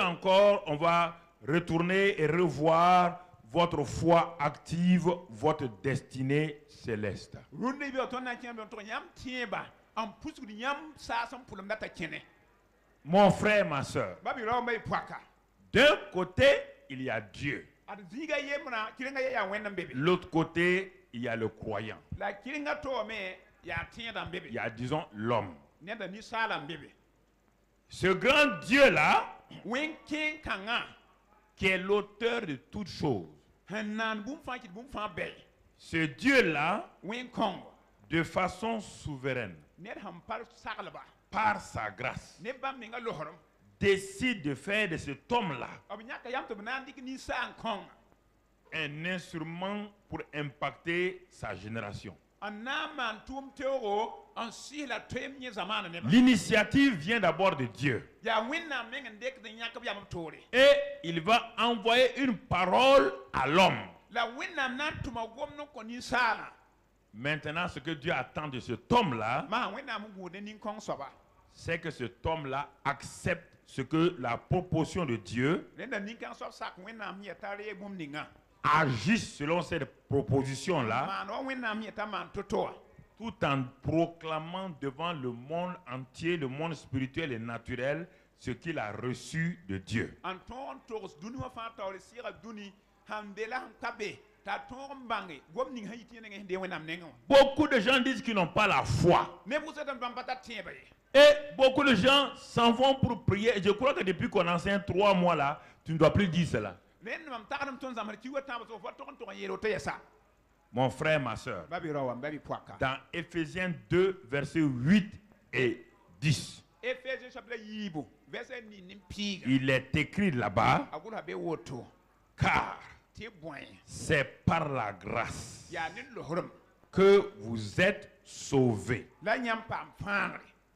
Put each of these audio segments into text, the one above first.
encore, on va retourner et revoir votre foi active, votre destinée céleste. Mon frère, ma soeur, d'un côté, il y a Dieu. L'autre côté, il y a le croyant. Il y a, disons, l'homme. Ce grand Dieu-là, qui est l'auteur de toutes choses, ce Dieu-là, de façon souveraine, par sa grâce, décide de faire de cet homme-là un instrument pour impacter sa génération. L'initiative vient d'abord de Dieu. Et il va envoyer une parole à l'homme. Maintenant, ce que Dieu attend de cet homme-là, c'est que cet homme-là accepte ce que la proposition de Dieu agisse selon cette proposition-là, tout en proclamant devant le monde entier, le monde spirituel et naturel, ce qu'il a reçu de Dieu. Beaucoup de gens disent qu'ils n'ont pas la foi. Et beaucoup de gens s'en vont pour prier. Et je crois que depuis qu'on enseigne 3 mois là, tu ne dois plus dire cela. Mon frère, ma soeur, dans Éphésiens 2, versets 8 et 10, il est écrit là-bas, car c'est par la grâce que vous êtes sauvés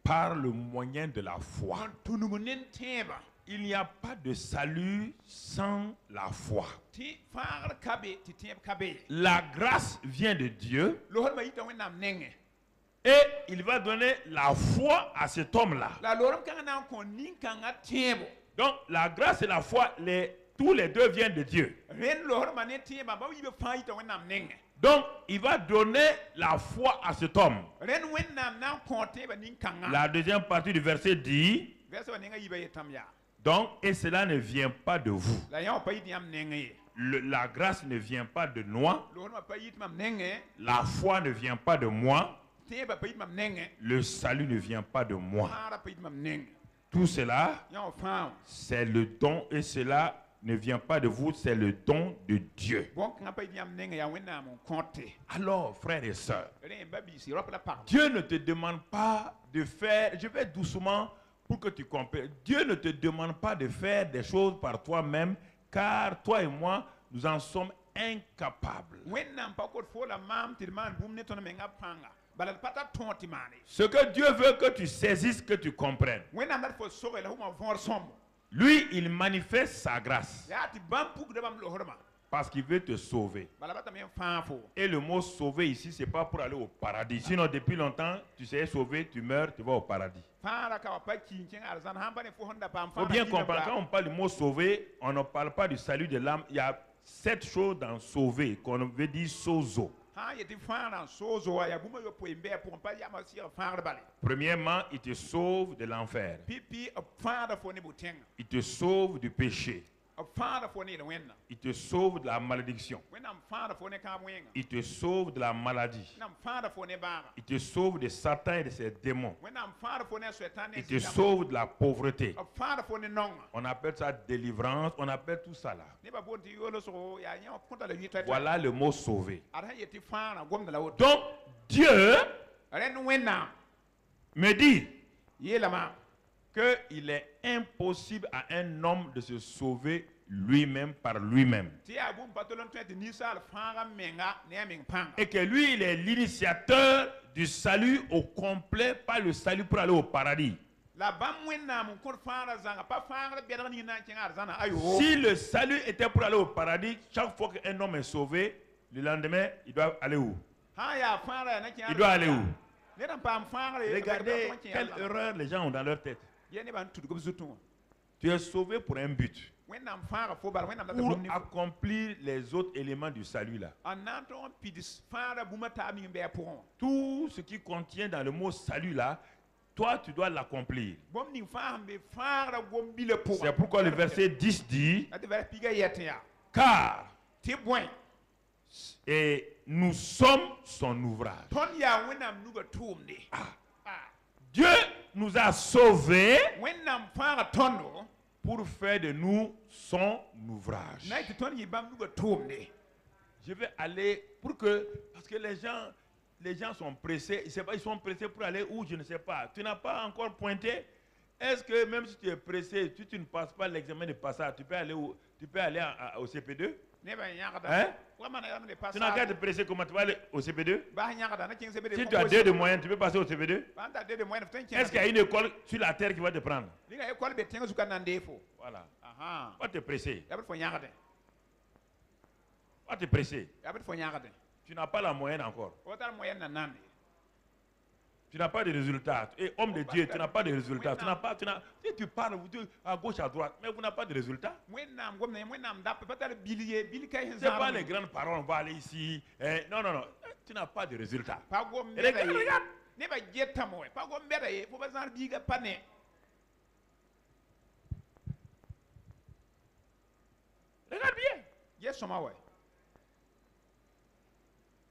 par le moyen de la foi. Il n'y a pas de salut sans la foi. La grâce vient de Dieu et il va donner la foi à cet homme-là. Donc la grâce et la foi, tous les deux viennent de Dieu. Donc il va donner la foi à cet homme. La deuxième partie du verset dit, donc, et cela ne vient pas de vous. La grâce ne vient pas de moi. La foi ne vient pas de moi. Le salut ne vient pas de moi. Tout cela, c'est le don, et cela ne vient pas de vous, c'est le don de Dieu. Alors, frères et sœurs, Dieu ne te demande pas de faire, je vais doucement pour que tu comprennes, Dieu ne te demande pas de faire des choses par toi-même, car toi et moi, nous en sommes incapables. Ce que Dieu veut que tu saisisses, que tu comprennes. Lui, il manifeste sa grâce parce qu'il veut te sauver. Et le mot sauver ici, ce n'est pas pour aller au paradis. Sinon, depuis longtemps, tu sais sauver, tu meurs, tu vas au paradis. Il faut bien comprendre, quand on parle du mot sauver, on ne parle pas du salut de l'âme. Il y a 7 choses dans sauver qu'on veut dire sozo. Premièrement, il te sauve de l'enfer. Il te sauve du péché. Il te sauve de la malédiction. Il te sauve de la maladie. Il te sauve de Satan et de ses démons. Il te sauve de la pauvreté. On appelle ça délivrance. On appelle tout ça là. Voilà le mot sauver. Donc, Dieu me dit qu'il est impossible à un homme de se sauver lui-même par lui-même. Et que lui, il est l'initiateur du salut au complet, pas le salut pour aller au paradis. Si le salut était pour aller au paradis, chaque fois qu'un homme est sauvé, le lendemain, il doit aller où? Il doit aller où? Regardez quelle erreur les gens ont dans leur tête. Tu es sauvé pour un but. Pour accomplir les autres éléments du salut là. Tout ce qui contient dans le mot salut là, toi tu dois l'accomplir. C'est pourquoi le verset 10 dit, car et nous sommes son ouvrage. Dieu nous a sauvés pour faire de nous son ouvrage. Je vais aller pour que, parce que les gens sont pressés, ils sont pressés pour aller où, je ne sais pas. Tu n'as pas encore pointé. Est-ce que même si tu es pressé, si tu ne passes pas l'examen de passage, tu peux aller au CP2? Hein? Tu n'as qu'à te presser, comment tu vas aller au CP2? Si tu as 2 de moyenne, tu peux passer au CP2? Est-ce qu'il y a une école sur la terre qui va te prendre? Voilà. Va te presser. Va te presser. Tu n'as pas la moyenne encore. Tu n'as pas de résultats. Et homme de Dieu, tu n'as pas de résultats. Si tu parles à gauche, à droite, mais vous n'avez pas de résultats. Ce n'est pas les grandes paroles, on va aller ici. Non. Tu n'as pas de résultats. Regarde. Regarde bien.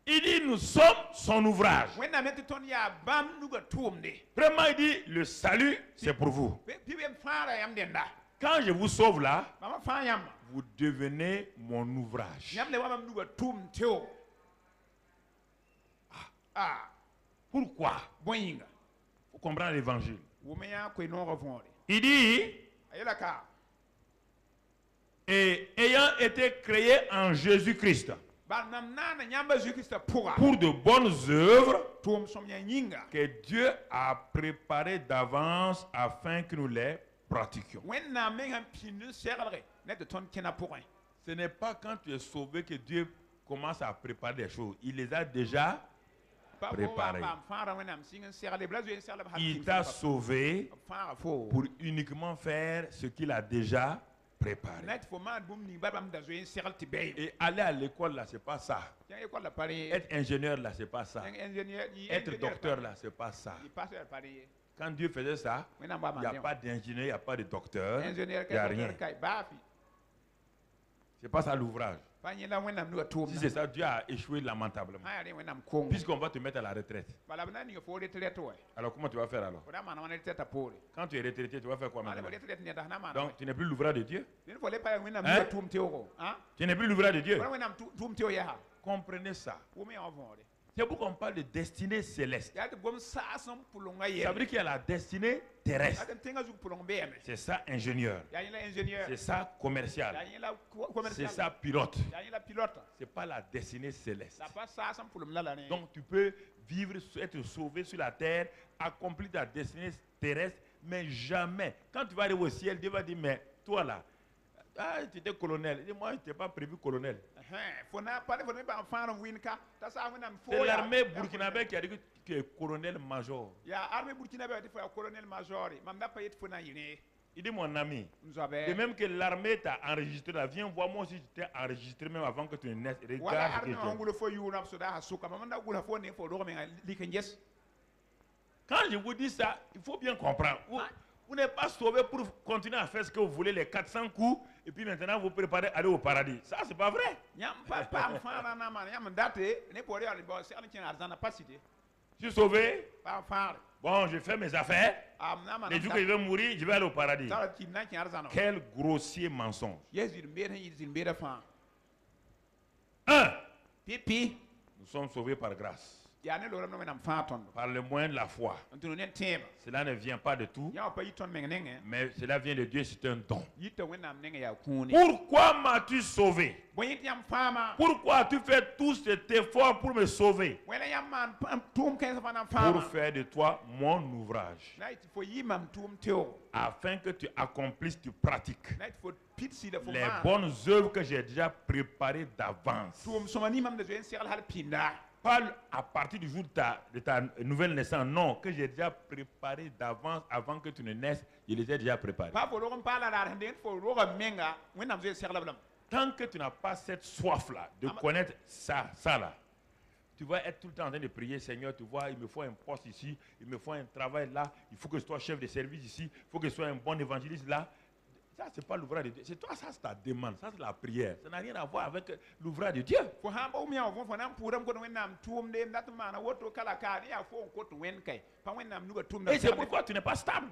Il dit, nous sommes son ouvrage. Vraiment, il dit, le salut, c'est pour vous. Quand je vous sauve là, vous devenez mon ouvrage. Pourquoi? Il faut comprendre l'évangile. Il dit, et ayant été créé en Jésus-Christ, pour de bonnes œuvres que Dieu a préparées d'avance afin que nous les pratiquions. Ce n'est pas quand tu es sauvé que Dieu commence à préparer des choses. Il les a déjà préparées. Il t'a sauvé pour uniquement faire ce qu'il a déjà préparé. Et aller à l'école là, c'est pas ça. Être ingénieur là, c'est pas ça. Être docteur là, c'est pas ça. Quand Dieu faisait ça, il n'y a pas d'ingénieur, il n'y a pas de docteur, il n'y a rien. C'est pas ça l'ouvrage. Si c'est ça, Dieu a échoué lamentablement. Puisqu'on va te mettre à la retraite. Alors comment tu vas faire alors? Quand tu es retraité, tu vas faire quoi maintenant? Donc tu n'es plus l'ouvrage de Dieu? Hein? Tu n'es plus l'ouvrage de Dieu? Comprenez ça. C'est pourquoi on parle de destinée céleste. Ça veut dire qu'il y a la destinée terrestre. C'est ça ingénieur. C'est ça commercial. C'est ça pilote. C'est pas la destinée céleste. Donc tu peux vivre, être sauvé sur la terre, accomplir ta destinée terrestre, mais jamais. Quand tu vas arriver au ciel, Dieu va dire, mais toi là, tu étais colonel. Et moi, je n'étais pas prévu colonel. C'est l'armée burkinabé qui a dit que est colonel-major. Il dit, mon ami, de même que l'armée t'a enregistré là, viens voir moi si je t'ai enregistré même avant que tu ne naisses. Regarde quand je vous dis ça, il faut bien comprendre. Vous n'êtes pas sauvé pour continuer à faire ce que vous voulez, les 400 coups, et puis maintenant vous préparez à aller au paradis. Ça, c'est pas vrai. Je suis sauvé. Bon, je fais mes affaires. Les jours que je vais mourir, je vais aller au paradis. Quel grossier mensonge. Nous sommes sauvés par grâce. Par le moyen de la foi. Cela ne vient pas de tout, mais cela vient de Dieu, c'est un don. Pourquoi m'as-tu sauvé? Pourquoi as-tu fait tout cet effort pour me sauver? Pour faire de toi mon ouvrage. Afin que tu accomplisses, tu pratiques les bonnes œuvres que j'ai déjà préparées d'avance. Pas à partir du jour de ta nouvelle naissance. Non, que j'ai déjà préparé d'avance, avant que tu ne naisses, je les ai déjà préparés. Tant que tu n'as pas cette soif-là, de connaître ça là, tu vas être tout le temps en train de prier, Seigneur, tu vois, il me faut un poste ici, il me faut un travail là, il faut que je sois chef de service ici, il faut que je sois un bon évangéliste là. Ça, c'est pas l'ouvrage de Dieu. C'est toi, ça, c'est ta demande. Ça, c'est la prière. Ça n'a rien à voir avec l'ouvrage de Dieu. Et c'est pourquoi tu n'es pas stable.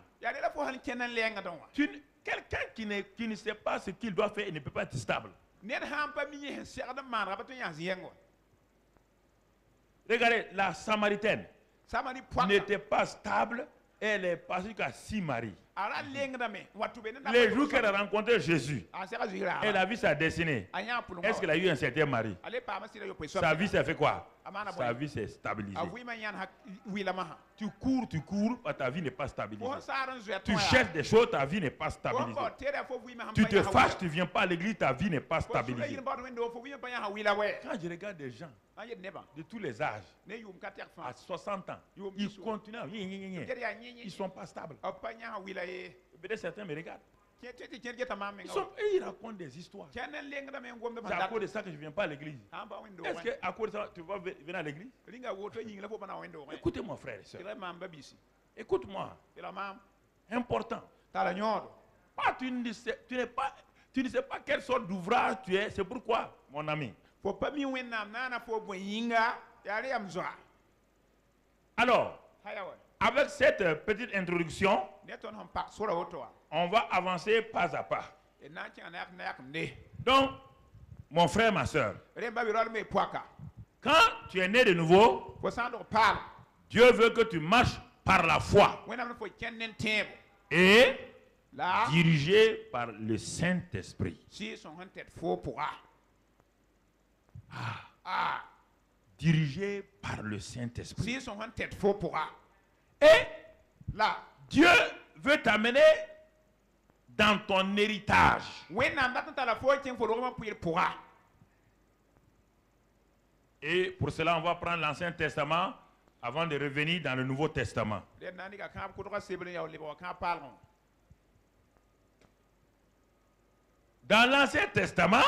Quelqu'un qui ne sait pas ce qu'il doit faire, il ne peut pas être stable. Regardez, la Samaritaine n'était pas stable. Elle est passée jusqu'à 6 maris. Les jours qu'elle a rencontré Jésus, elle a vu sa destinée. Est-ce qu'elle a eu un certain mari? Sa vie s'est fait quoi? Sa vie s'est stabilisée. Tu cours, ta vie n'est pas stabilisée. Tu cherches des choses, ta vie n'est pas stabilisée. Tu te fâches, tu ne viens pas à l'église, ta vie n'est pas stabilisée. Quand je regarde des gens de tous les âges, à 60 ans, ils continuent, ils ne sont pas stables. Peut-être certains me regardent. Ils racontent des histoires. C'est à cause de ça que je ne viens pas à l'église. Est-ce qu'à cause de ça, tu vas venir à l'église? Écoutez-moi, frère et soeur. Écoute-moi. Important. Tu ne sais pas quelle sorte d'ouvrage tu es. C'est pourquoi, mon ami. Alors, avec cette petite introduction, on va avancer pas à pas. Donc, mon frère, ma soeur, quand tu es né de nouveau, Dieu veut que tu marches par la foi et dirigé par le Saint-Esprit. Dirigé par le Saint-Esprit. Et là, Dieu veut t'amener dans ton héritage. Et pour cela, on va prendre l'Ancien Testament avant de revenir dans le Nouveau Testament. Dans l'Ancien Testament,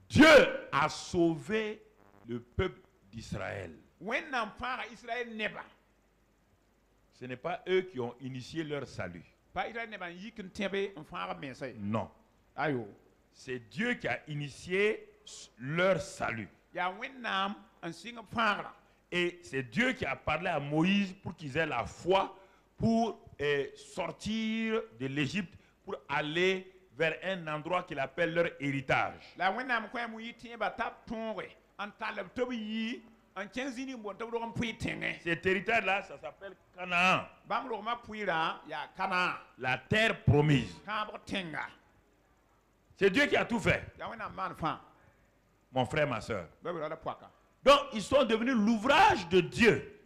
Dieu a sauvé le peuple d'Israël. Ce n'est pas eux qui ont initié leur salut. Non. C'est Dieu qui a initié leur salut. Et c'est Dieu qui a parlé à Moïse pour qu'ils aient la foi pour sortir de l'Égypte, pour aller vers un endroit qu'il appelle leur héritage. Cet héritage-là, ça s'appelle Canaan. La terre promise. C'est Dieu qui a tout fait. Mon frère, ma soeur. Donc, ils sont devenus l'ouvrage de Dieu.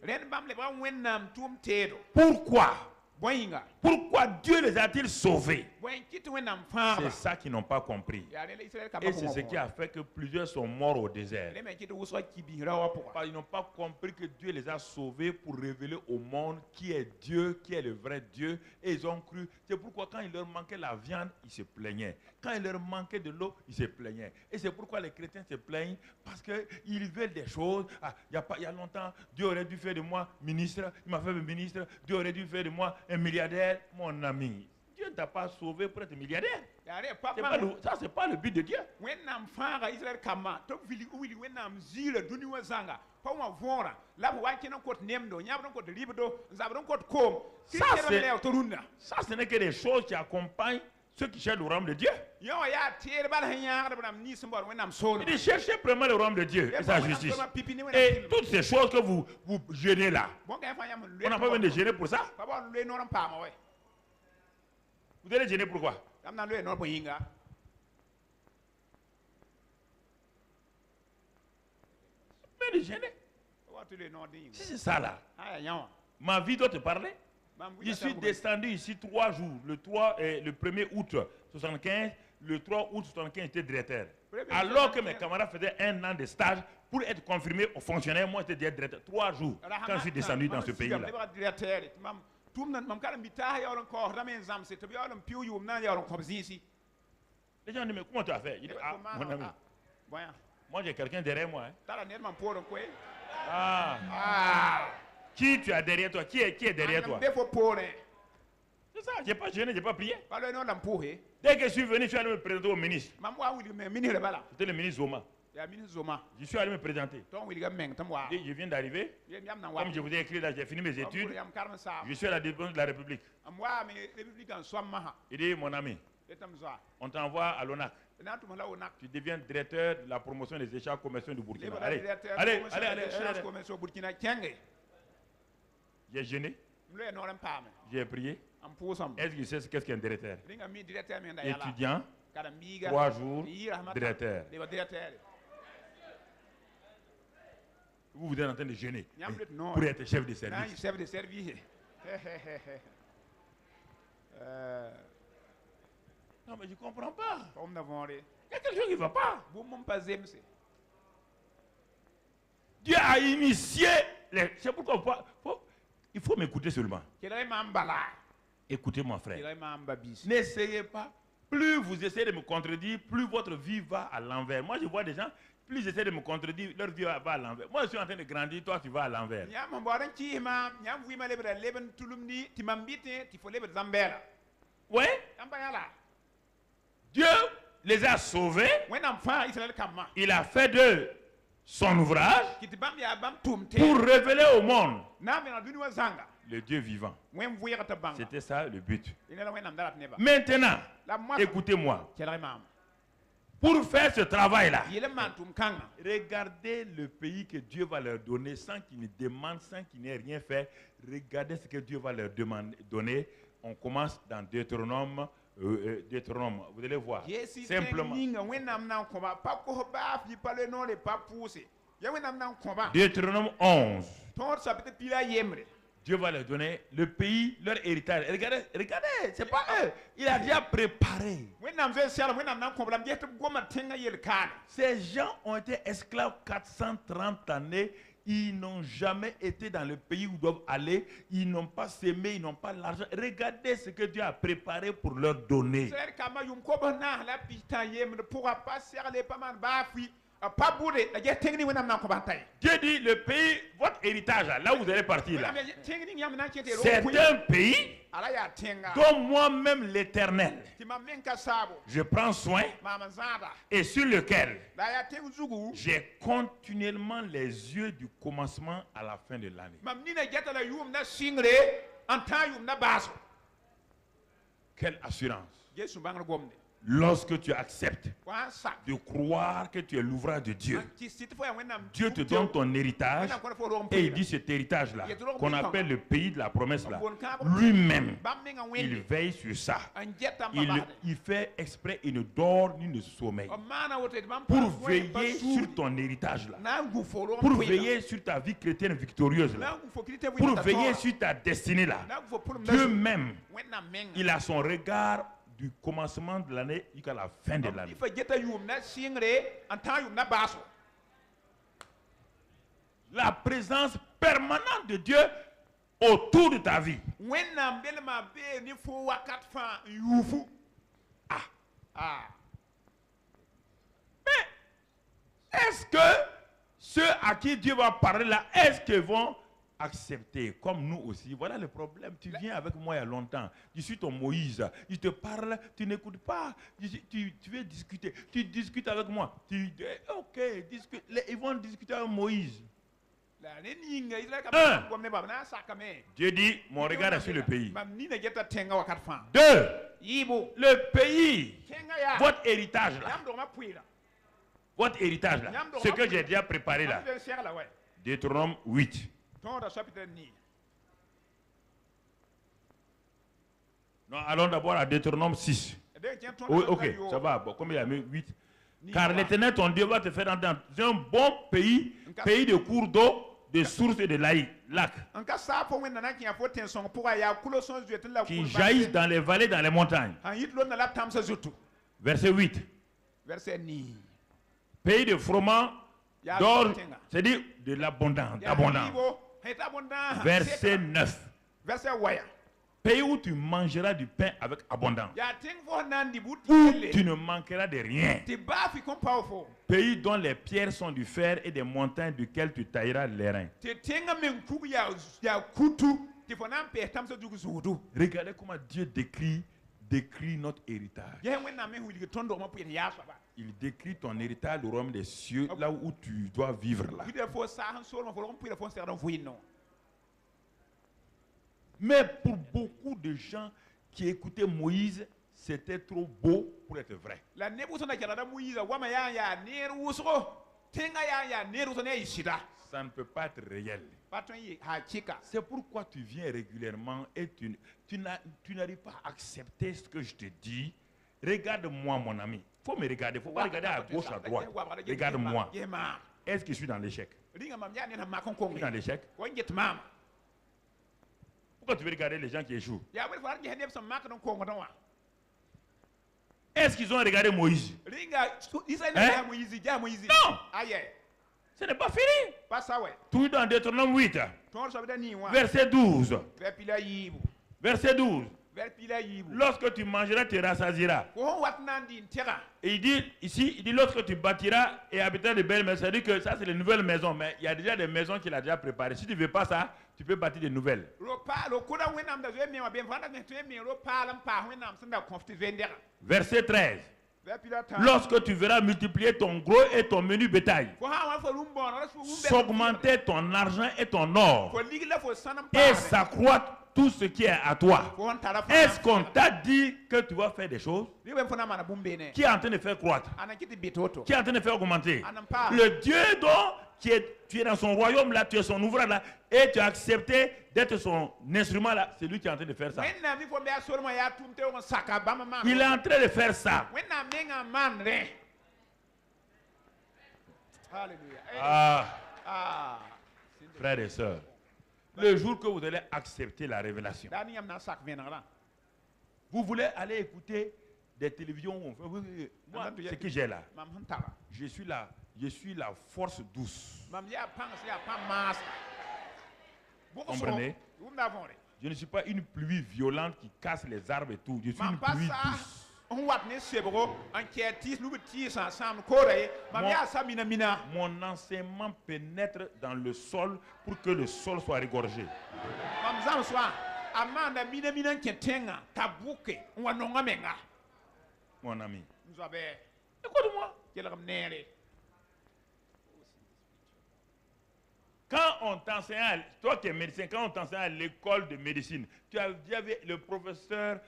Pourquoi? Pourquoi Dieu les a-t-il sauvés? C'est ça qu'ils n'ont pas compris. Et c'est ce qui a fait que plusieurs sont morts au désert. Ils n'ont pas compris que Dieu les a sauvés pour révéler au monde qui est Dieu, qui est le vrai Dieu. Et ils ont cru. C'est pourquoi quand il leur manquait la viande, ils se plaignaient. Quand il leur manquait de l'eau, ils se plaignaient. Et c'est pourquoi les chrétiens se plaignent, parce qu'ils veulent des choses. Il y a longtemps, Dieu aurait dû faire de moi ministre. Il m'a fait ministre. Dieu aurait dû faire de moi un milliardaire. Mon ami, Dieu ne t'a pas sauvé pour être milliardaire. Ça, c'est pas le but de Dieu. Ça, ce n'est que des choses qui accompagnent ceux qui cherchent le royaume de Dieu. Il dit cherchez premièrement le royaume de Dieu et sa justice. Et toutes ces choses que vous gênez là, on n'a pas besoin de gêner pour ça. Vous allez gêner pourquoi? Mais de gêner. Si c'est ça là, ma vie doit te parler. Je suis descendu ici 3 jours. Le 1er août 75, le 3 août 75, j'étais directeur. Alors que mes camarades faisaient 1 an de stage pour être confirmés aux fonctionnaires, moi j'étais directeur 3 jours quand je suis descendu dans ce pays-là. Les gens disent, mais comment tu as fait? Il dit, ah, mon ami, moi j'ai quelqu'un derrière moi. Hein. Qui tu as derrière toi? Qui est derrière toi? C'est ça, je n'ai pas jeûné, je n'ai pas prié. Dès que je suis venu, je suis allé me présenter au ministre. C'était le ministre Zoma. Je suis allé me présenter. Je viens d'arriver. Comme je vous ai écrit là, j'ai fini mes études. Je suis à la défense de la République. Il dit, mon ami, on t'envoie à l'ONAC. Tu deviens directeur de la promotion des échanges commerciaux du Burkina. Allez. J'ai jeûné. J'ai prié. Est-ce qu'il sait qu'est-ce qu'un directeur? Étudiant, 3 jours, directeur. Vous êtes en train de jeûner pour être chef de service. Non, mais je ne comprends pas. Il y a quelque chose qui ne va pas. Dieu a initié. C'est pourquoi il faut m'écouter seulement. Écoutez mon frère. N'essayez pas. Plus vous essayez de me contredire, plus votre vie va à l'envers. Moi, je vois des gens, plus j'essaie de me contredire, leur vie va à l'envers. Moi, je suis en train de grandir, toi, tu vas à l'envers. Oui. Dieu les a sauvés. Il a fait d'eux son ouvrage pour révéler au monde le Dieu vivant. C'était ça le but. Maintenant, écoutez-moi. Pour faire ce travail-là, regardez le pays que Dieu va leur donner sans qu'ils ne demandent, sans qu'ils n'aient rien fait. Regardez ce que Dieu va leur donner. On commence dans Deutéronome. Vous allez voir. Simplement. Deutéronome 11. Dieu va leur donner le pays, leur héritage. Regardez, c'est pas eux. Il a déjà préparé. Ces gens ont été esclaves 430 années. Ils n'ont jamais été dans le pays où ils doivent aller. Ils n'ont pas semé, ils n'ont pas l'argent. Regardez ce que Dieu a préparé pour leur donner. Dieu dit, le pays, votre héritage, là où vous allez partir, là, c'est un pays dont moi-même l'Éternel, je prends soin et sur lequel j'ai continuellement les yeux du commencement à la fin de l'année. Quelle assurance! Lorsque tu acceptes de croire que tu es l'ouvrage de Dieu, Dieu te donne ton héritage et il dit cet héritage-là, qu'on appelle le pays de la promesse-là, lui-même, il veille sur ça. Il fait exprès, il ne dort ni ne sommeille pour veiller sur ton héritage-là, pour veiller sur ta vie chrétienne victorieuse-là, pour veiller sur ta destinée-là. Dieu-même, il a son regard du commencement de l'année jusqu'à la fin de l'année. La présence permanente de Dieu autour de ta vie. Mais est-ce que ceux à qui Dieu va parler là, est-ce qu'ils vont accepter, comme nous aussi? Voilà le problème. Tu viens avec moi il y a longtemps. Je suis ton Moïse. Je te parle, tu n'écoutes pas. Tu veux discuter. Tu discutes avec moi. Ok, discute. Ils vont discuter avec Moïse. Dieu dit, mon regard est sur le pays. 2, le pays, votre héritage là. Votre héritage là. Ce que j'ai déjà préparé là. Deutéronome 8. Non, allons d'abord à Deutéronome 6. Oui, ok, ça va. Bon, combien il y a mis 8? Car l'Éternel, ton Dieu, va te faire entrer dans un bon pays, pays de cours d'eau, de sources et de lacs, qui jaillissent dans les vallées, dans les montagnes. Verset 8. Pays de froment, d'or, c'est-à-dire de l'abondance. Verset 9. Pays où tu mangeras du pain avec abondance. Où tu ne manqueras de rien. Pays dont les pierres sont du fer et des montagnes duquel tu tailleras les reins. Regardez comment Dieu décrit notre héritage. Il décrit ton héritage, le royaume des cieux, là où tu dois vivre là. Mais pour beaucoup de gens qui écoutaient Moïse, c'était trop beau pour être vrai. Ça ne peut pas être réel. C'est pourquoi tu viens régulièrement et tu n'arrives pas à accepter ce que je te dis. Regarde-moi, mon ami. Il faut me regarder. Il ne faut pas regarder à gauche, à droite. Regarde-moi. Est-ce que je suis dans l'échec? Je suis dans l'échec. Pourquoi tu veux regarder les gens qui échouent? Est-ce qu'ils ont regardé Moïse? Hein? Non! Ce n'est pas fini. Tout dans Deutéronome 8. Verset 12. Verset 12. Lorsque tu mangeras, tu rassasieras. Et il dit ici, il dit lorsque tu bâtiras et habiteras de belles maisons. Ça veut dire que ça c'est les nouvelles maisons, mais il y a déjà des maisons qu'il a déjà préparées. Si tu ne veux pas ça, tu peux bâtir des nouvelles. Verset 13. Lorsque tu verras multiplier ton gros et ton menu bétail, s'augmenter ton argent et ton or, et s'accroître tout ce qui est à toi. Est-ce qu'on t'a dit que tu vas faire des choses? Qui est en train de faire croître? Qui est en train de faire augmenter? Le Dieu dont tu es dans son royaume là, tu es son ouvrage là, et tu as accepté d'être son instrument là, c'est lui qui est en train de faire ça. Il est en train de faire ça. Frères et sœurs, le jour que vous allez accepter la révélation, vous voulez aller écouter des télévisions où on fait, oui, moi, ce que j'ai là, je suis la force douce. Vous comprenez? Je ne suis pas une pluie violente qui casse les arbres et tout. Je suis une pluie douce. Mon enseignement pénètre dans le sol pour que le sol soit regorgé. Mon ami, écoute-moi. Quand on t'enseigne, toi qui es médecin, quand on t'enseigne à l'école de médecine, tu as déjà vu le professeur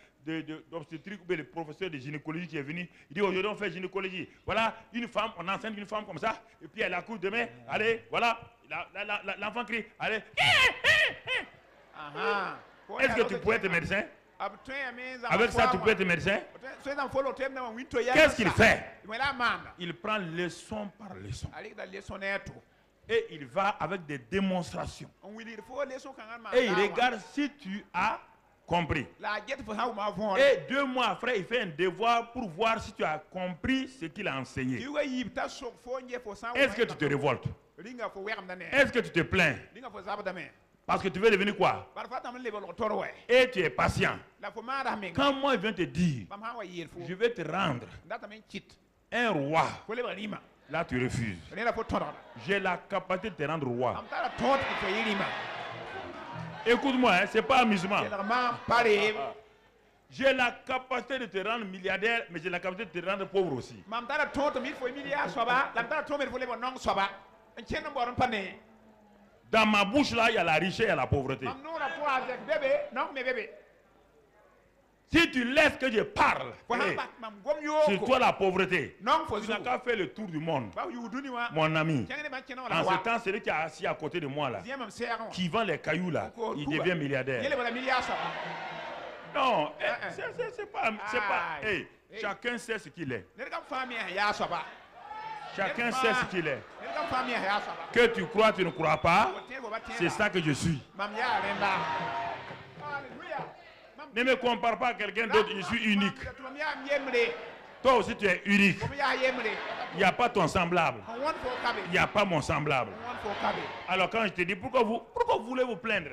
d'obstétrique ou le professeur de gynécologie qui est venu, il dit aujourd'hui on fait gynécologie. Voilà, une femme, on enseigne une femme comme ça, et puis elle accouche demain, allez, voilà, l'enfant crie, allez. Est-ce que tu pourrais être médecin? Avec ça, tu peux être médecin? Qu'est-ce qu'il fait? Il prend leçon par leçon. Et il va avec des démonstrations. Et il regarde si tu as compris. Et 2 mois après, il fait un devoir pour voir si tu as compris ce qu'il a enseigné. Est-ce que tu te révoltes? Est-ce que tu te plains? Parce que tu veux devenir quoi? Et tu es patient. Quand moi je viens te dire, je vais te rendre un roi, là tu refuses. J'ai la capacité de te rendre roi. Écoute-moi, hein, c'est pas amusement. J'ai la capacité de te rendre milliardaire, mais j'ai la capacité de te rendre pauvre aussi. Dans ma bouche là, il y a la richesse et la pauvreté. Si tu laisses que je parle, c'est toi la pauvreté. Tu n'as qu'à faire le tour du monde. Mon ami, en ce temps, celui qui est assis à côté de moi là, qui vend les cailloux là, il devient milliardaire. Non, c'est pas. Hey, chacun sait ce qu'il est. Chacun sait ce qu'il est. Que tu crois, tu ne crois pas, c'est ça que je suis. Ne me compare pas à quelqu'un d'autre, je suis unique. Toi aussi tu es unique. Il n'y a pas ton semblable. Il n'y a pas mon semblable. Alors quand je te dis, pourquoi vous voulez vous plaindre?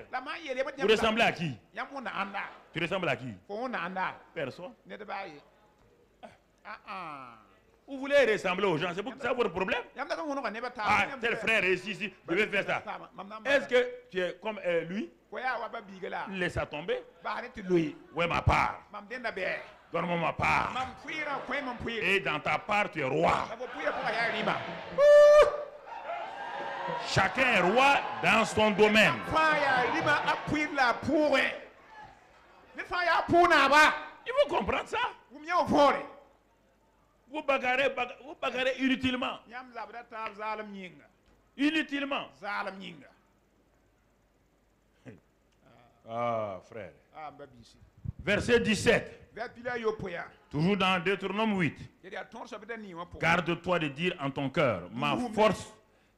Vous ressemblez à qui? Tu ressembles à qui? Personne. Vous voulez ressembler aux gens, c'est pour ça votre problème? Ah, tel frère est ici, je vais faire ça. Est-ce que tu es comme lui? Laisse ça tomber. Ouais, ma part. Donne-moi ma part. Et dans ta part, tu es roi. Chacun est roi dans son domaine. Il faut comprendre ça. Vous bagarrez inutilement. Inutilement. Ah, frère. Verset 17. Toujours dans Deutéronome 8. Garde-toi de dire en ton cœur, ma force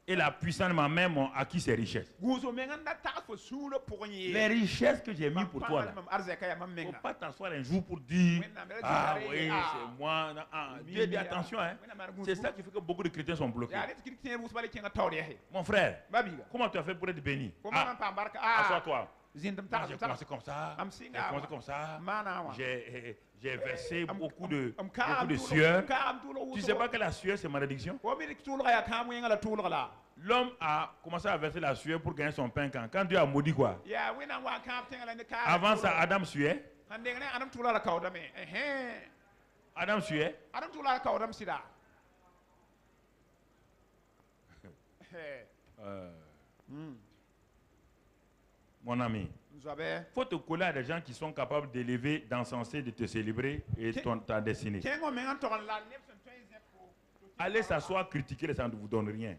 et la puissance de ma main m'ont acquis ces richesses. Les richesses que j'ai mis pour toi, il ne faut pas t'asseoir un jour pour dire, ah oui, c'est moi. Dieu dit attention, hein. C'est ça qui fait que beaucoup de chrétiens sont bloqués. Mon frère, comment tu as fait pour être béni? Assois-toi. J'ai commencé comme ça. J'ai versé beaucoup de sueur. Tu ne sais pas que la sueur, c'est malédiction? L'homme a commencé à verser la sueur pour gagner son pain quand Dieu a maudit quoi? Avant ça, Adam suait. Adam suait. Mon ami, il faut te coller à des gens qui sont capables d'élever, d'encenser, de te célébrer et ta destinée. Allez s'asseoir, critiquer, ça ne vous donne rien.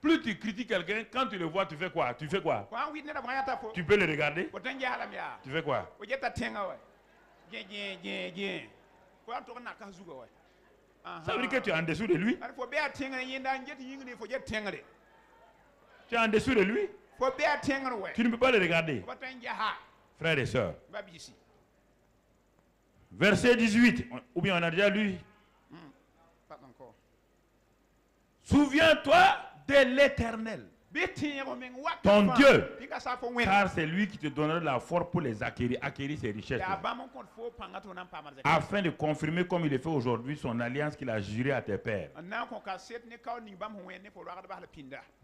Plus tu critiques quelqu'un, quand tu le vois, tu fais quoi? Tu peux le regarder? Tu fais quoi? Ça veut dire que tu es en dessous de lui? Tu es en dessous de lui? Tu ne peux pas le regarder. Frères et sœurs. Verset 18. Ou bien on a déjà lu. Souviens-toi de l'Éternel, ton Dieu, car c'est lui qui te donnera la force pour les acquérir ces richesses, afin de confirmer comme il le fait aujourd'hui son alliance qu'il a jurée à tes pères.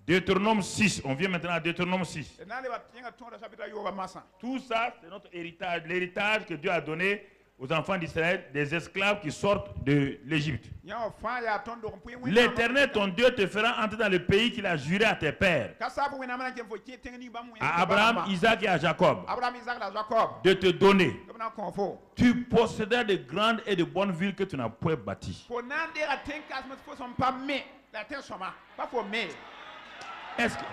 Deutéronome 6, on vient maintenant à Deutéronome 6. Tout ça, c'est notre héritage, l'héritage que Dieu a donné aux enfants d'Israël, des esclaves qui sortent de l'Égypte. L'Éternel, ton Dieu, te fera entrer dans le pays qu'il a juré à tes pères, à Abraham, Isaac et à Jacob, de te donner. Tu posséderas de grandes et de bonnes villes que tu n'as point bâties. Est-ce que...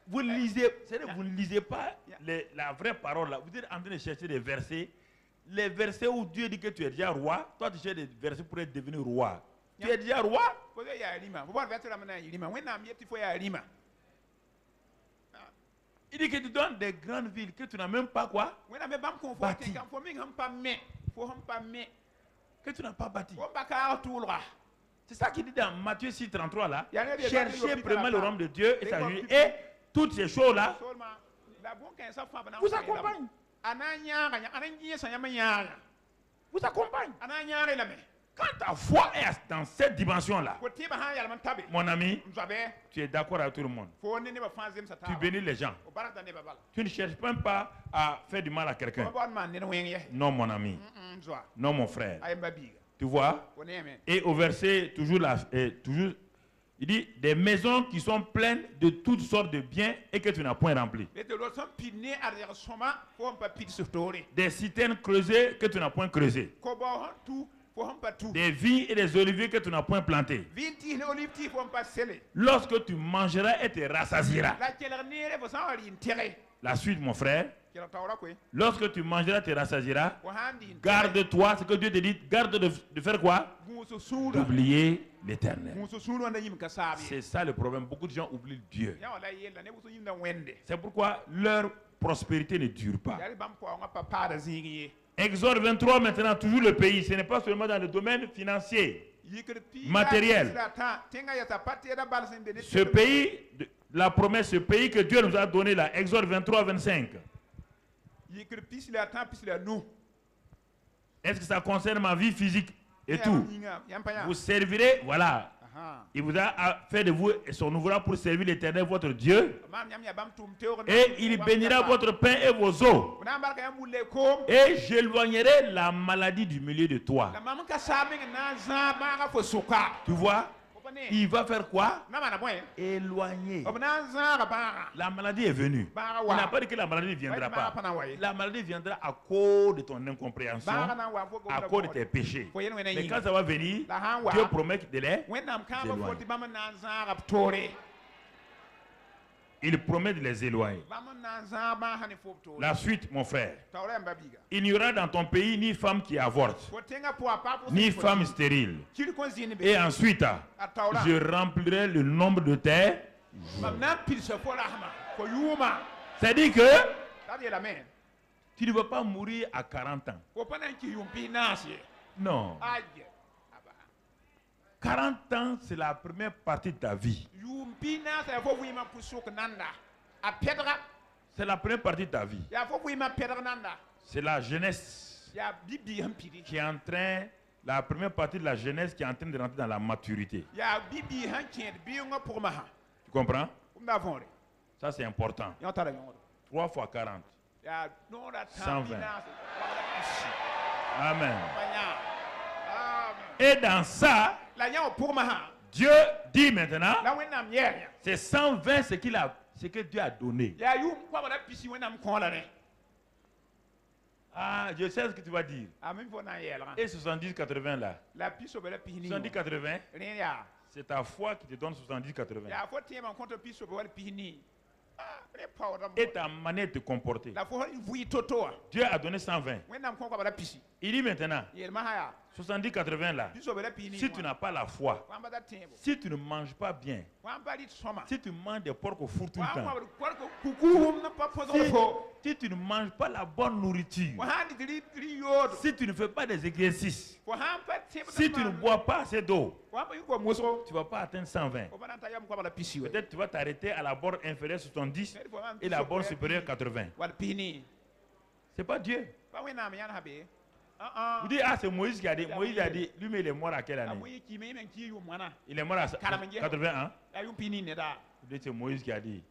Vous ne lisez pas la vraie parole là. Vous êtes en train de chercher des versets. Les versets où Dieu dit que tu es déjà roi. Toi tu cherches des versets pour être devenu roi. Tu es déjà roi. Il dit que tu donnes des grandes villes que tu n'as même pas quoi bâti. Que tu n'as pas bâti. C'est ça qu'il dit dans Matthieu 6, 33 là. Cherchez premièrement le royaume de Dieu et sa justice, et toutes ces choses là vous accompagnent. Vous accompagnent. Quand ta foi est dans cette dimension-là, mon ami, tu es d'accord avec tout le monde. Tu bénis les gens. Tu ne cherches même pas à faire du mal à quelqu'un. Non, mon ami. Non, mon frère. Tu vois? Et au verset, toujours là, il dit des maisons qui sont pleines de toutes sortes de biens et que tu n'as point rempli. Des citernes creusées que tu n'as point creusées. Des vignes et des oliviers que tu n'as point plantés. Lorsque tu mangeras et te rassasieras. La suite, mon frère. Lorsque tu mangeras et te rassasieras, garde-toi, ce que Dieu te dit, garde de faire quoi? D'oublier l'Éternel. C'est ça le problème. Beaucoup de gens oublient Dieu. C'est pourquoi leur prospérité ne dure pas. Exode 23 maintenant, toujours le pays. Ce n'est pas seulement dans le domaine financier, matériel. Ce pays, la promesse, ce pays que Dieu nous a donné là, Exode 23, 25. Est-ce que ça concerne ma vie physique et tout? Vous servirez, voilà. Il vous a fait de vous son ouvrage pour servir l'Éternel, votre Dieu. Et il bénira votre pain et vos eaux. Et j'éloignerai la maladie du milieu de toi. Tu vois? Il va faire quoi? Éloigner. La maladie est venue. Il n'a pas dit que la maladie ne viendra pas. La maladie viendra à cause de ton incompréhension, à cause de tes péchés. Mais quand ça va venir, Dieu promet de les éloigner. Il promet de les éloigner. La suite, mon frère. Il n'y aura dans ton pays ni femme qui avorte, ni femme stérile. Et ensuite, je remplirai le nombre de tes jours. C'est-à-dire que tu ne vas pas mourir à 40 ans. Non. 40 ans, c'est la première partie de ta vie. C'est la première partie de ta vie. C'est la jeunesse qui est en train, la première partie de la jeunesse qui est en train de rentrer dans la maturité. Tu comprends? Ça, c'est important. 3 fois 40. 120. Amen. Et dans ça, Dieu dit maintenant, c'est 120 ce que Dieu a donné. Ah, je sais ce que tu vas dire. Et 70-80 là. 70-80, c'est ta foi qui te donne 70-80. Et ta manière de te comporter. Dieu a donné 120. Il dit maintenant, 70-80 là, si tu n'as pas la foi, si tu ne manges pas bien, si tu manges des porcs au four tout le temps, si tu ne manges pas la bonne nourriture, si tu ne fais pas des exercices, si tu ne bois pas assez d'eau, tu ne vas pas atteindre 120. Peut-être tu vas t'arrêter à la borne inférieure 70 et la borne supérieure 80. C'est pas Dieu. Vous dites, ah, c'est Moïse qui a dit. Moïse a dit, lui, mais il est mort à quelle année? Il est mort à 81 ans. Vous dites, c'est Moïse qui a dit.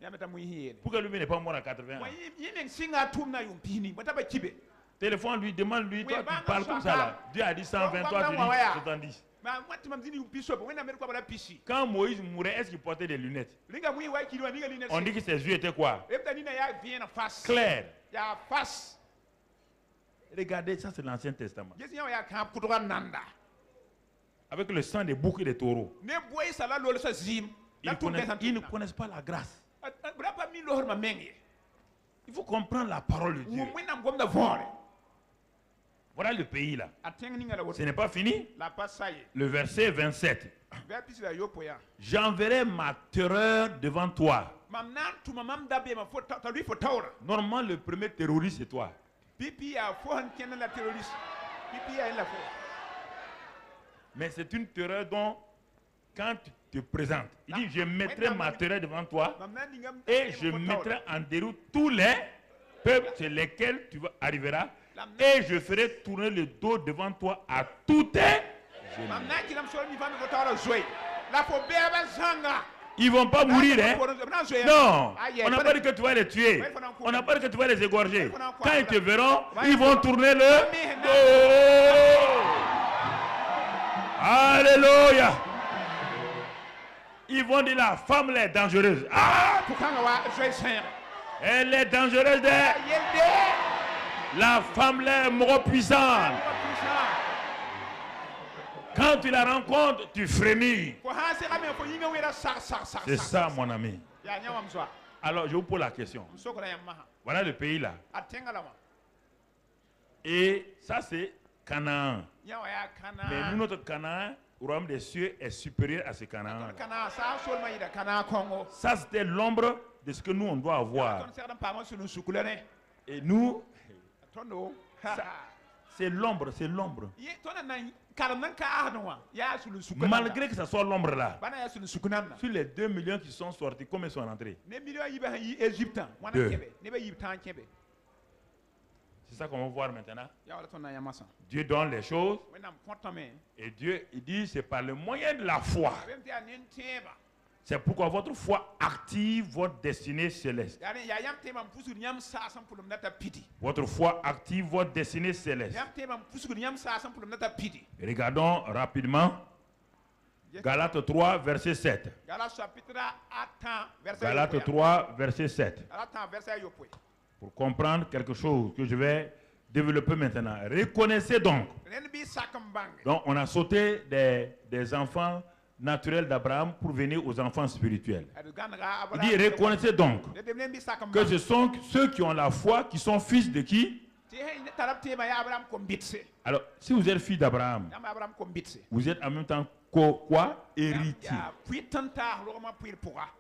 Pourquoi lui n'est pas mort à 80 ans? Téléphone lui, demande-lui, toi tu parles comme ça là. Dieu a dit 120, toi tu dis 70. Quand Moïse mourait, est-ce qu'il portait des lunettes? On dit que ses yeux étaient quoi? Clairs. Regardez, ça c'est l'Ancien Testament. Avec le sang des boucs et des taureaux. Ils ne connaissent pas la grâce. Il faut comprendre la parole de Dieu. Voilà le pays là. Ce n'est pas fini. Le verset 27. J'enverrai ma terreur devant toi. Normalement, le premier terroriste, c'est toi. Mais c'est une terreur dont, quand tu te présentes, il dit, je mettrai ma terreur devant toi et je mettrai en déroute tous les peuples sur lesquels tu arriveras et je ferai tourner le dos devant toi à tous tes ennemis. Ils ne vont pas mourir, hein? Non, on n'a pas dit que tu vas les tuer. On n'a pas dit que tu vas les égorger. Quand ils te verront, ils vont tourner le dos. Alléluia. Ils vont dire la femme elle est dangereuse. Ah! Elle est dangereuse. La femme elle est trop puissante. Quand tu la rencontres, tu frémis. C'est ça, mon ami. Alors, je vous pose la question. Voilà le pays là. Et ça, c'est Canaan. Mais nous, notre Canaan, au royaume des cieux, est supérieur à ce Canaan. Ça, c'était l'ombre de ce que nous on doit avoir. Et nous, c'est l'ombre, c'est l'ombre. Malgré que ce soit l'ombre là, sur les 2 millions qui sont sortis, combien sont entrés? 2. C'est ça qu'on va voir maintenant. Dieu donne les choses. Et Dieu, il dit, c'est par le moyen de la foi. C'est pourquoi votre foi active votre destinée céleste. Votre foi active votre destinée céleste. Regardons rapidement. Galates 3, verset 7. Galates 3, verset 7. Pour comprendre quelque chose que je vais développer maintenant. Reconnaissez donc. Donc on a sauté des enfants naturels d'Abraham pour venir aux enfants spirituels. Il dit reconnaissez donc que ce sont ceux qui ont la foi qui sont fils de qui? Alors si vous êtes fils d'Abraham, vous êtes en même temps quoi? Héritier.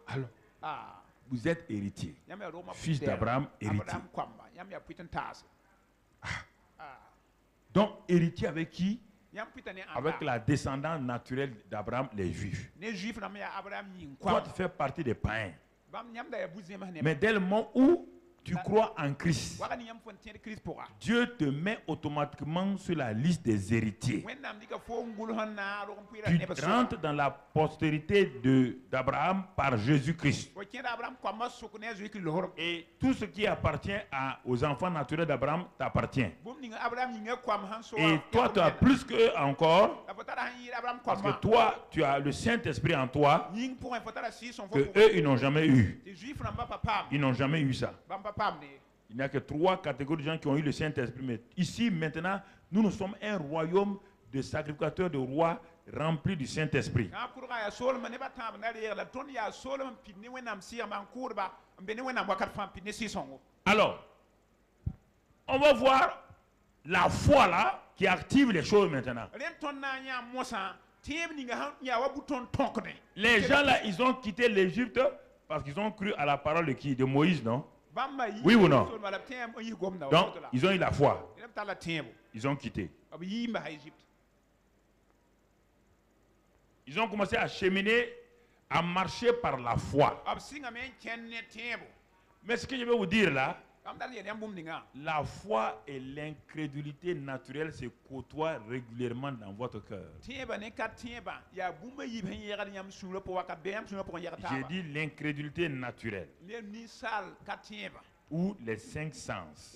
Alors vous êtes héritier. Fils d'Abraham, héritier. Donc, héritier avec qui? Avec la descendance naturelle d'Abraham, les Juifs. Toi, tu fais partie des païens. Mais dès le moment où tu crois en Christ, Dieu te met automatiquement sur la liste des héritiers. Tu rentres dans la postérité d'Abraham par Jésus-Christ. Et tout ce qui appartient aux enfants naturels d'Abraham t'appartient. Et toi, tu as plus qu'eux encore, parce que toi, tu as le Saint-Esprit en toi, que eux, ils n'ont jamais eu. Ils n'ont jamais eu ça. Il n'y a que 3 catégories de gens qui ont eu le Saint-Esprit. Mais ici, maintenant, nous sommes un royaume de sacrificateurs, de rois remplis du Saint-Esprit. Alors, on va voir la foi là qui active les choses maintenant. Les gens là, ils ont quitté l'Égypte parce qu'ils ont cru à la parole de qui? De Moïse, non? Oui ou non? Donc, ils ont eu la foi. Ils ont quitté. Ils ont commencé à cheminer, à marcher par la foi. Mais ce que je vais vous dire là, la foi et l'incrédulité naturelle se côtoient régulièrement dans votre cœur. J'ai dit l'incrédulité naturelle. Ou les 5 sens.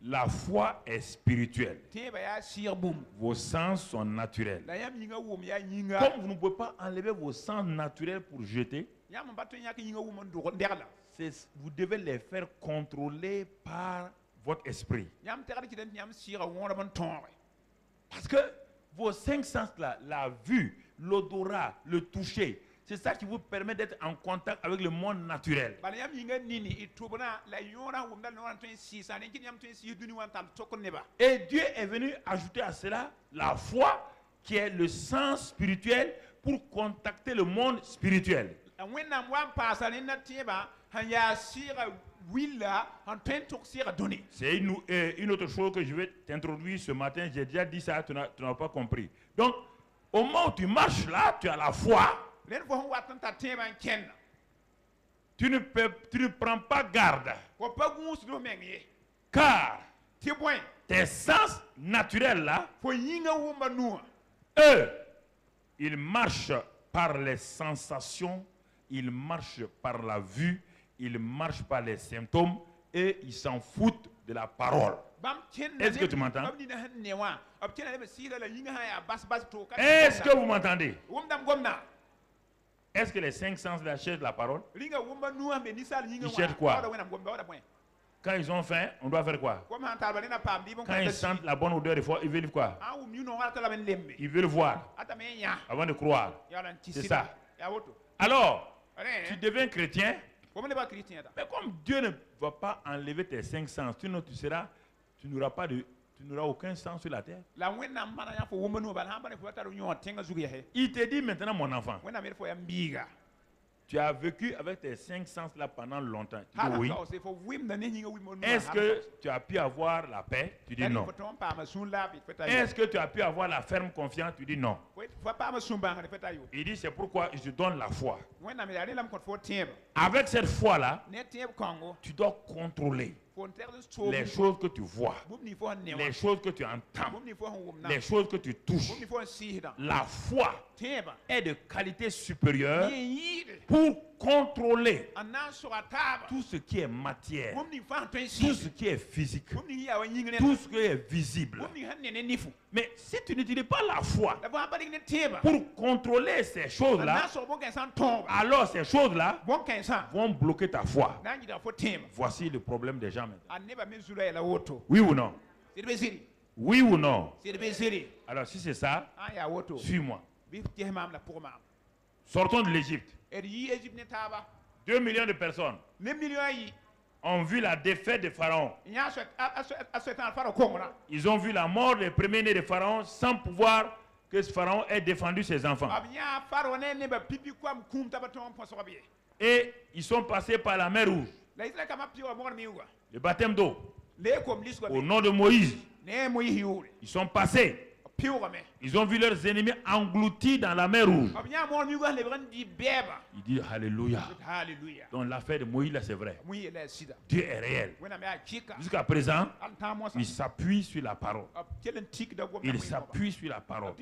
La foi est spirituelle. Vos sens sont naturels. Comme vous ne pouvez pas enlever vos sens naturels pour jeter, vous devez les faire contrôler par votre esprit. Parce que vos 5 sens là, la vue, l'odorat, le toucher, c'est ça qui vous permet d'être en contact avec le monde naturel. Et Dieu est venu ajouter à cela la foi qui est le sens spirituel pour contacter le monde spirituel. C'est une autre chose que je vais t'introduire ce matin. J'ai déjà dit ça, tu n'as pas compris. Donc, au moment où tu marches là, tu as la foi. Tu ne prends pas garde. Car tes sens naturels là, eux, ils marchent par les sensations, ils marchent par la vue, ils marchent par les symptômes et ils s'en foutent de la parole. Est-ce que tu m'entends? Est-ce que vous m'entendez? Est-ce que les 5 sens cherchent la parole? Ils cherchent quoi? Quand ils ont faim, on doit faire quoi? Quand ils sentent la bonne odeur, ils veulent quoi? Ils veulent voir avant de croire. C'est ça. Alors, tu deviens chrétien, mais comme Dieu ne va pas enlever tes 5 sens, tu n'auras aucun sens sur la terre. Il te dit maintenant, mon enfant, Tu as vécu avec tes 5 sens là pendant longtemps. Tu dis oui. Est-ce que tu as pu avoir la paix? Tu dis non. Est-ce que tu as pu avoir la ferme confiance? Tu dis non. Il dit c'est pourquoi je te donne la foi. Avec cette foi-là, tu dois contrôler les choses que tu vois, les choses que tu entends, les choses que tu touches. La foi est de qualité supérieure pour contrôler tout ce qui est matière, tout ce qui est physique, tout ce qui est visible. Mais si tu n'utilises pas la foi pour contrôler ces choses-là, alors ces choses-là vont bloquer ta foi. Voici le problème des gens maintenant. Oui ou non? Oui ou non? Alors si c'est ça, suis-moi. Sortons de l'Égypte. 2 millions de personnes ont vu la défaite de Pharaon. Ils ont vu la mort des premiers-nés de Pharaon sans pouvoir que ce Pharaon ait défendu ses enfants. Et ils sont passés par la mer Rouge. Le baptême d'eau. Au nom de Moïse. Ils sont passés. Ils ont vu leurs ennemis engloutis dans la mer Rouge. Il dit Alléluia. Donc l'affaire de Moïse là c'est vrai. Dieu est réel. Jusqu'à présent, il s'appuie sur la parole. Il s'appuie sur la parole.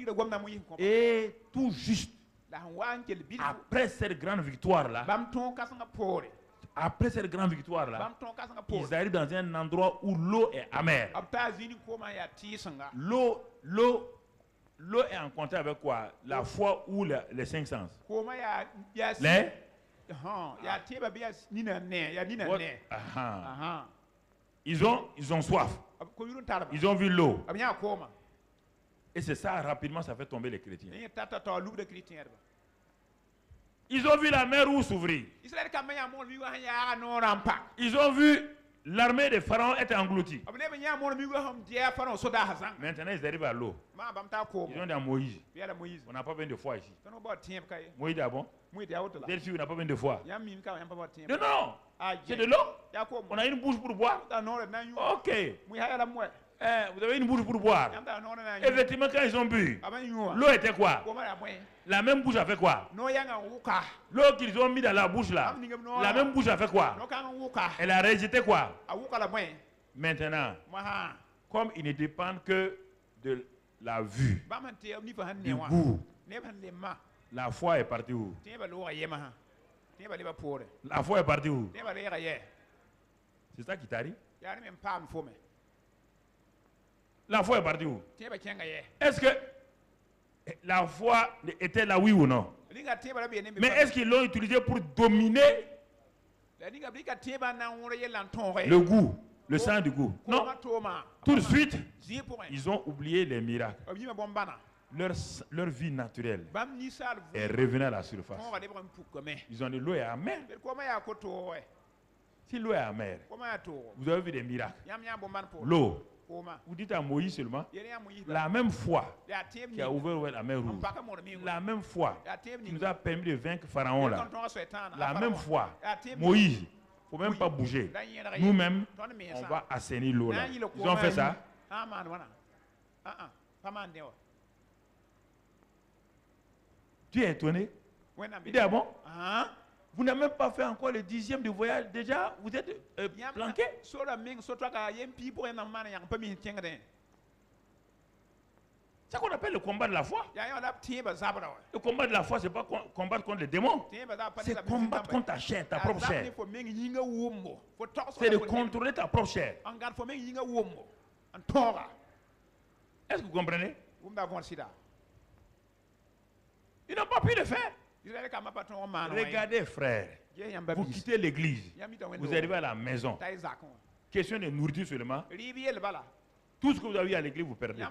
Et tout juste après cette grande victoire là, ils arrivent dans un endroit où l'eau est amère. L'eau est en contact avec quoi? La foi ou les 5 sens? Ils ont soif. Ils ont vu l'eau. Et c'est ça, rapidement, ça fait tomber les chrétiens. Ils ont vu la mer Rouge s'ouvrir. Ils ont vu l'armée de Pharaon être engloutie. Maintenant, ils arrivent à l'eau. Ils ont dit à Moïse, on n'a pas besoin de foi ici. Moïse dit, ah bon? Delphi, on n'a pas besoin de foi. Non, non, c'est de l'eau. On a une bouche pour boire. Ok. Vous avez une bouche pour boire. Effectivement, quand ils ont bu, l'eau était quoi? La même bouche a fait quoi? L'eau qu'ils ont mis dans la bouche là, la même bouche a fait quoi? Elle a rejeté quoi? Maintenant, comme ils ne dépendent que de la vue, du goût, la foi est partie où? La foi est partie où? C'est ça qui t'arrive? La foi est partie où? Est-ce que la foi était là, oui ou non? Mais est-ce qu'ils l'ont utilisé pour dominer le goût, le sang du goût? Non. Tout de suite, ils ont oublié les miracles. Leur vie naturelle est revenue à la surface. Ils ont dit l'eau est amère. Si l'eau est amère, vous avez vu des miracles. L'eau. Vous dites à Moïse seulement, la même foi qui a ouvert la mer Rouge, la même foi qui nous a permis de vaincre Pharaon là, la même foi, Moïse, il ne faut même pas bouger. Nous-mêmes, on va assainir l'eau là. Ils ont fait ça. Tu es étonné? Il dit, ah bon? Vous n'avez même pas fait encore le 10e du voyage. Déjà, vous êtes planqué. C'est ce qu'on appelle le combat de la foi. Le combat de la foi, ce n'est pas combattre contre les démons. C'est combattre contre ta chair, ta propre chair. C'est de contrôler ta propre chair. Est-ce que vous comprenez? Ils n'ont pas pu le faire. Regardez, frère, vous quittez l'église, vous arrivez à la maison. Question de nourriture seulement. Tout ce que vous avez à l'église, vous perdez.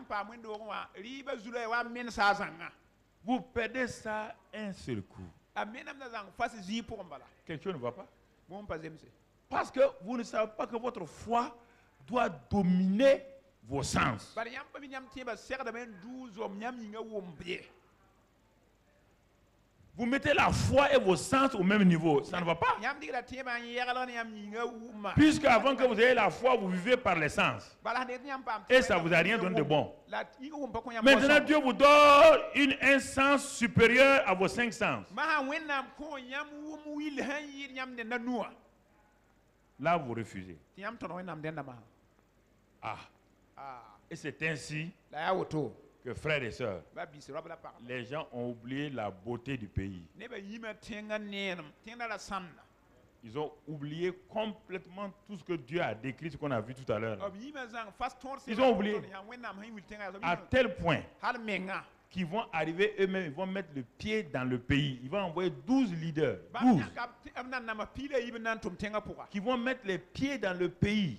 Vous perdez ça un seul coup. Quelque chose ne va pas. Parce que vous ne savez pas que votre foi doit dominer vos sens. Vous mettez la foi et vos sens au même niveau. Ça ne va pas. Puisque avant que vous ayez la foi, vous vivez par les sens. Et ça ne vous a rien donné de bon. Maintenant, Dieu vous donne un sens supérieur à vos 5 sens. Là, vous refusez. Et c'est ainsi que, frères et sœurs, les gens ont oublié la beauté du pays. Ils ont oublié complètement tout ce que Dieu a décrit, ce qu'on a vu tout à l'heure. Ils ont oublié à tel point qu'ils vont arriver eux-mêmes, ils vont mettre le pied dans le pays. Ils vont envoyer 12 leaders, 12, qui vont mettre les pieds dans le pays,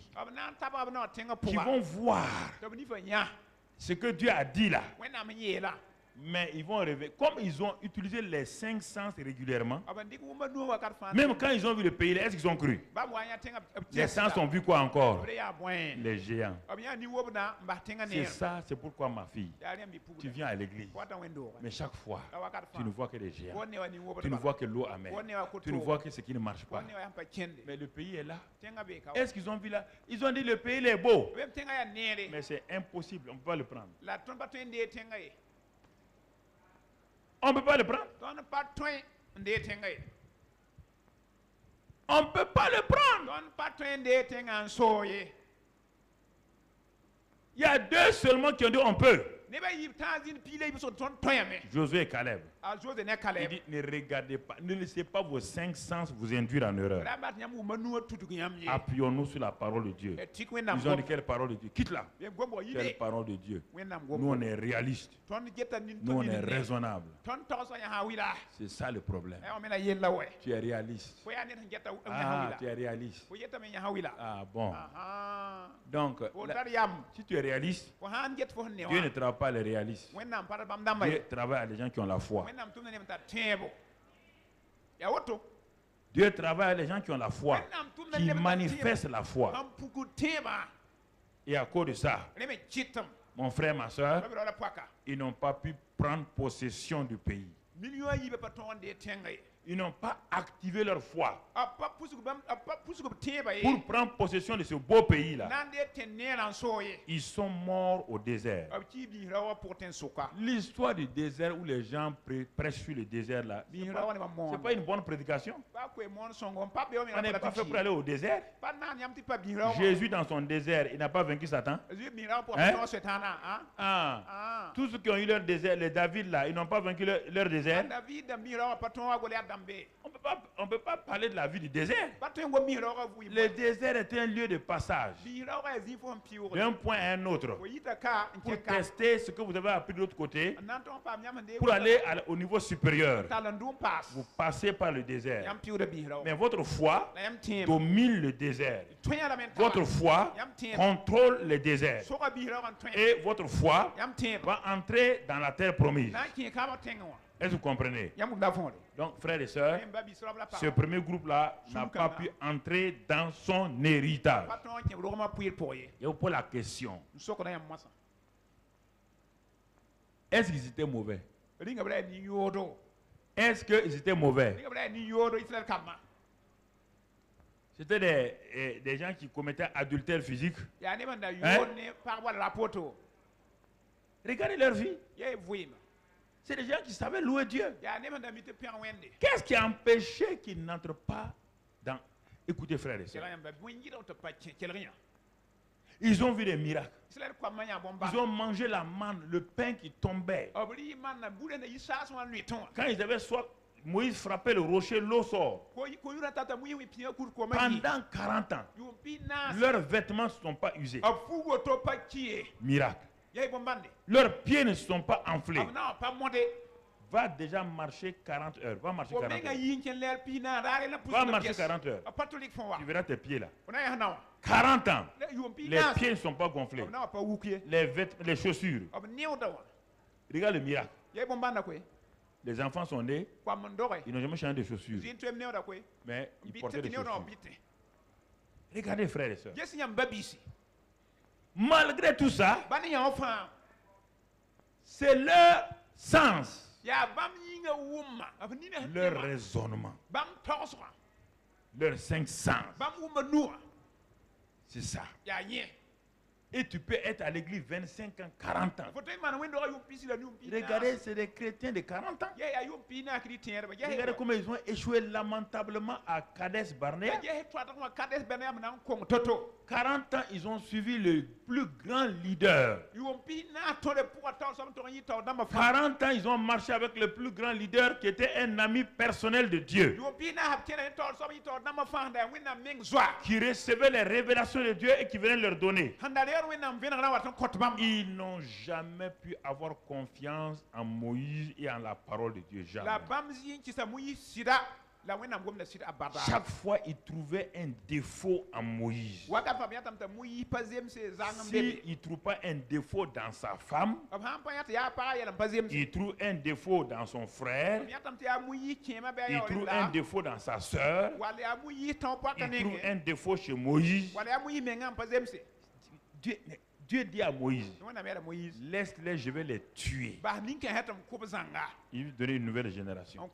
qui vont voir ce que Dieu a dit là. Mais ils vont rêver. Comme ils ont utilisé les 5 sens régulièrement, même quand ils ont vu le pays, est-ce qu'ils ont cru? Les sens ont vu quoi encore? Les géants. C'est ça, c'est pourquoi ma fille, tu viens à l'église, mais chaque fois, tu ne vois que les géants. Tu ne vois que l'eau amère. Tu ne vois que ce qui ne marche pas. Mais le pays est là. Est-ce qu'ils ont vu là? Ils ont dit le pays est beau. Mais c'est impossible, on ne peut pas le prendre. On ne peut pas le prendre. On ne peut pas le prendre. Il y a 2 seulement qui ont dit on peut. Josué et Caleb. Il dit ne regardez pas, ne laissez pas vos 5 sens vous induire en erreur. Appuyons-nous sur la parole de Dieu. Ils ont dit quelle parole de Dieu? Quitte-la. Quelle parole de Dieu? Nous on est réalistes. Nous on est raisonnables. C'est ça le problème. Tu es réaliste. Ah, tu es réaliste. Ah bon. Donc, si tu es réaliste, Dieu ne travaille pas les réalistes. Dieu travaille à les gens qui ont la foi. Dieu travaille à les gens qui ont la foi, qui manifestent la foi. Et à cause de ça, mon frère, ma soeur, ils n'ont pas pu prendre possession du pays. Ils n'ont pas activé leur foi pour prendre possession de ce beau pays-là. Ils sont morts au désert. L'histoire du désert où les gens prêchent sur le désert là, c'est pas une bonne prédication. On n'est pas fait pour aller au désert. Jésus dans son désert, il n'a pas vaincu Satan. Tous ceux qui ont eu leur désert, les David là, ils n'ont pas vaincu leur désert. On ne peut pas parler de la vie du désert. Le désert est un lieu de passage d'un point à un autre pour tester ce que vous avez appris de l'autre côté pour aller au niveau supérieur. Vous passez par le désert. Mais votre foi domine le désert. Votre foi contrôle le désert. Et votre foi va entrer dans la terre promise. Est-ce que vous comprenez? Donc, frères et sœurs, ce premier groupe-là n'a pas pu entrer dans son héritage. Et vous posez la question. Est-ce qu'ils étaient mauvais? Est-ce qu'ils étaient mauvais? C'était des gens qui commettaient adultère physique. Regardez leur vie. C'est des gens qui savaient louer Dieu. Qu'est-ce qui a empêché qu'ils n'entrent pas dans... Écoutez, frères et sœurs. Ils ont vu des miracles. Ils ont mangé la manne, le pain qui tombait. Quand ils avaient soif, Moïse frappait le rocher, l'eau sort. Pendant 40 ans, leurs vêtements ne se sont pas usés. Miracle. Leurs pieds ne se sont pas enflés. Va déjà marcher 40 heures. Va marcher 40 heures. Va marcher 40 heures. Tu verras tes pieds là. 40 ans. Les pieds ne sont pas gonflés. Les chaussures. Regarde le miracle. Les enfants sont nés. Ils n'ont jamais changé de chaussures. Mais ils portaient des chaussures. Regardez, frères et sœurs. Malgré tout ça, c'est leur sens leur raisonnement, leur cinq sens. C'est ça. Et tu peux être à l'église 25 ans, 40 ans. Regardez, c'est des chrétiens de 40 ans. Regardez comment ils ont échoué lamentablement à Kadesh Barnea. 40 ans, ils ont suivi le plus grand leader. 40 ans, ils ont marché avec le plus grand leader qui était un ami personnel de Dieu. Qui recevait les révélations de Dieu et qui venait leur donner. Ils n'ont jamais pu avoir confiance en Moïse et en la parole de Dieu. Jamais. Chaque fois, ils trouvaient un défaut en Moïse. S'ils ne trouvent pas un défaut dans sa femme, ils trouvent un défaut dans son frère, ils trouvent un défaut dans sa soeur, ils trouvent un défaut chez Moïse. Dieu dit à Moïse, laisse-les, je vais les tuer. Il lui donner une nouvelle génération.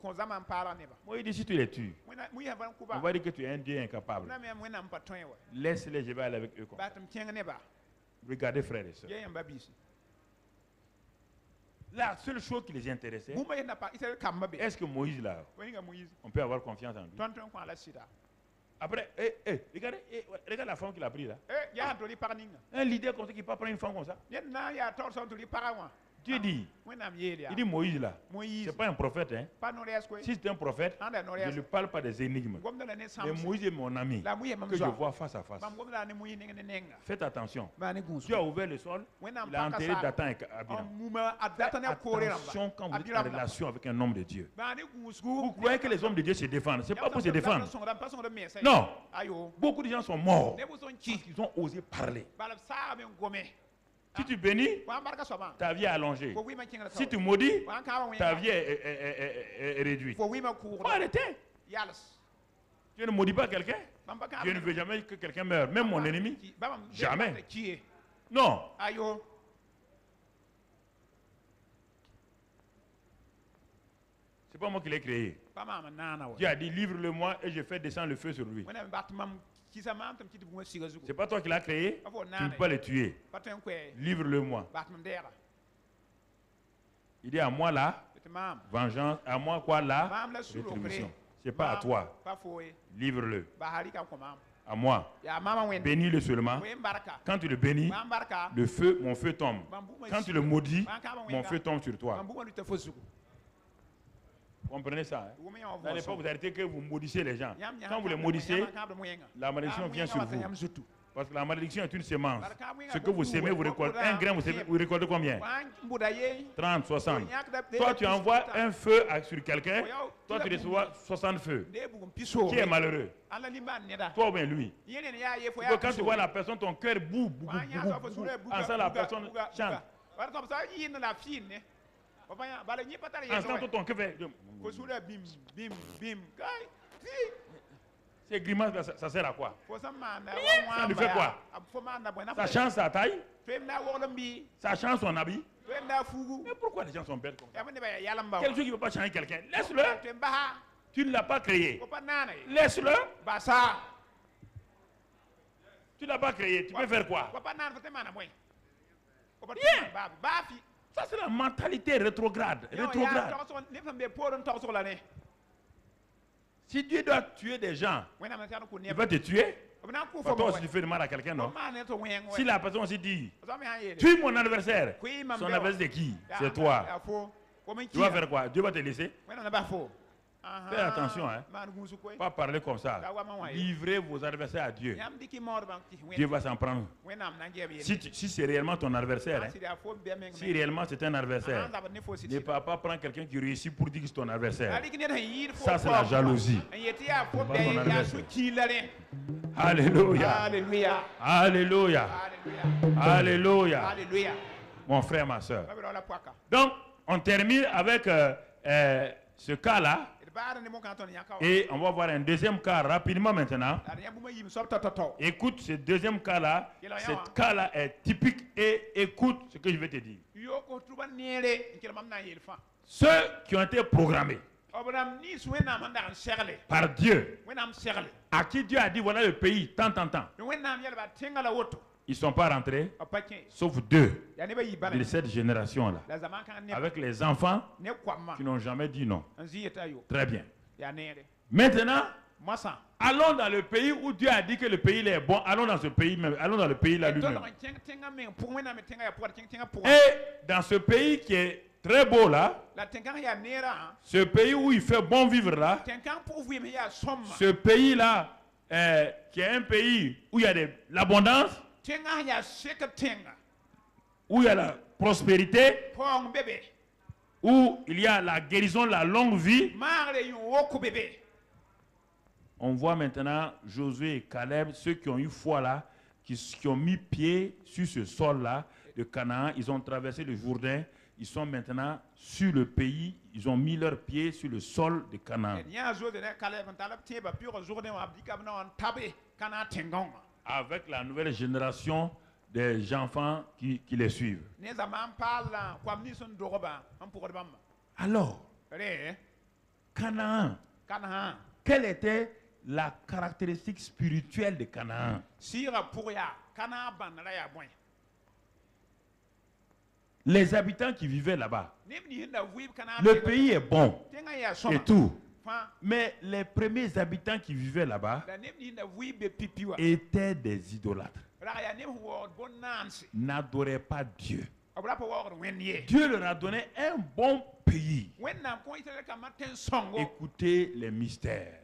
Moïse dit, si tu les tues, on va dire que tu es un Dieu incapable. Laisse-les, je vais aller avec eux. Regardez, frères et sœurs. La seule chose qui les intéressait, est-ce que Moïse là, on peut avoir confiance en lui? Après, regardez la femme qu'il a pris là. Un leader comme ça qui ne peut pas prendre une femme comme ça. Dieu dit, il dit Moïse là, c'est pas un prophète. Hein? Si c'était un prophète, je ne lui parle pas des énigmes. Mais Moïse est mon ami, que je vois face à face. Faites attention. Dieu a ouvert le sol, il a enterré Dathan et Abiram. Faites attention quand vous êtes en relation avec un homme de Dieu. Vous croyez que les hommes de Dieu se défendent? Ce n'est pas pour se défendre. Non. Beaucoup de gens sont morts parce qu'ils ont osé parler. Si tu bénis, ta vie est allongée. Si tu maudis, ta vie est réduite. Il faut arrêter. Tu ne maudis pas quelqu'un. Je ne veux jamais que quelqu'un meure. Même mon ennemi. Jamais. Non. C'est pas moi qui l'ai créé. Dieu a dit, livre-le-moi et je fais descendre le feu sur lui. C'est pas toi qui l'as créé, tu ne peux pas le tuer. Livre-le-moi. Il dit à moi là, vengeance, à moi quoi là, rétribution. C'est pas à toi. Livre-le. À moi. Bénis-le seulement. Quand tu le bénis, le feu, mon feu tombe. Quand tu le maudis, mon feu tombe sur toi. Vous comprenez ça? Hein? Dans l'époque, vous arrêtez que vous maudissez les gens. Quand vous les maudissez, la malédiction vient sur vous. Parce que la malédiction est une semence. Ce que vous sémez, vous récoltez. Un grain, vous récoltez combien? 30, 60. Toi, tu envoies un feu sur quelqu'un. Toi, tu reçois 60 feux. Qui est malheureux? Toi ou bien lui? Quand tu vois la personne, ton cœur boue. Ensemble, la personne chante. Ensemble, ton cœur fait. Ces grimaces, ça sert à quoi? Ça lui fait quoi? Ça change sa taille? Ça change son habit? Mais pourquoi les gens sont bêtes comme ça? Quelque chose qui ne peut pas changer quelqu'un. Laisse-le. Tu ne l'as pas créé. Laisse-le. Tu ne l'as pas créé. Tu peux faire quoi? Ça, c'est la mentalité rétrograde. Si Dieu doit tuer des gens, il va te tuer. Toi aussi, tu fais du mal à quelqu'un, non? Si la personne aussi dit, tue mon adversaire, son adversaire c'est qui? C'est toi. Tu vas faire quoi? Dieu va te laisser? Faites attention, hein? Pas parler comme ça. Livrez vos adversaires à Dieu. Dieu va s'en prendre. Si c'est réellement ton adversaire, hein? Si réellement c'est un adversaire, ne pas prendre quelqu'un qui réussit pour dire que c'est ton adversaire. Ça, c'est la jalousie. Alléluia. Alléluia. Alléluia. Alléluia. Mon frère, ma soeur. Donc, on termine avec ce cas-là. Et on va voir un deuxième cas rapidement maintenant. Écoute ce deuxième cas-là. Ce cas-là est typique et écoute ce que je vais te dire. ceux qui ont été programmés par Dieu, à qui Dieu a dit voilà le pays, tant. Ils ne sont pas rentrés, sauf 2 de cette génération-là, avec les enfants qui n'ont jamais dit non. Très bien. Maintenant, allons dans le pays où Dieu a dit que le pays est bon. Allons dans ce pays même. Allons dans le pays là lui-même. Et dans ce pays qui est très beau là, ce pays où il fait bon vivre là, ce pays là qui est un pays où il y a de l'abondance, où il y a la prospérité, où il y a la guérison, la longue vie. On voit maintenant Josué et Caleb, ceux qui ont eu foi là, qui ont mis pied sur ce sol là de Canaan. Ils ont traversé le Jourdain. Ils sont maintenant sur le pays. Ils ont mis leurs pieds sur le sol de Canaan. Avec la nouvelle génération des enfants qui les suivent. Alors, Canaan, quelle était la caractéristique spirituelle de Canaan? Les habitants qui vivaient là-bas, le pays est bon et tout. Mais les premiers habitants qui vivaient là-bas étaient des idolâtres. N'adoraient pas Dieu. Dieu leur a donné un bon pays. Écoutez les mystères.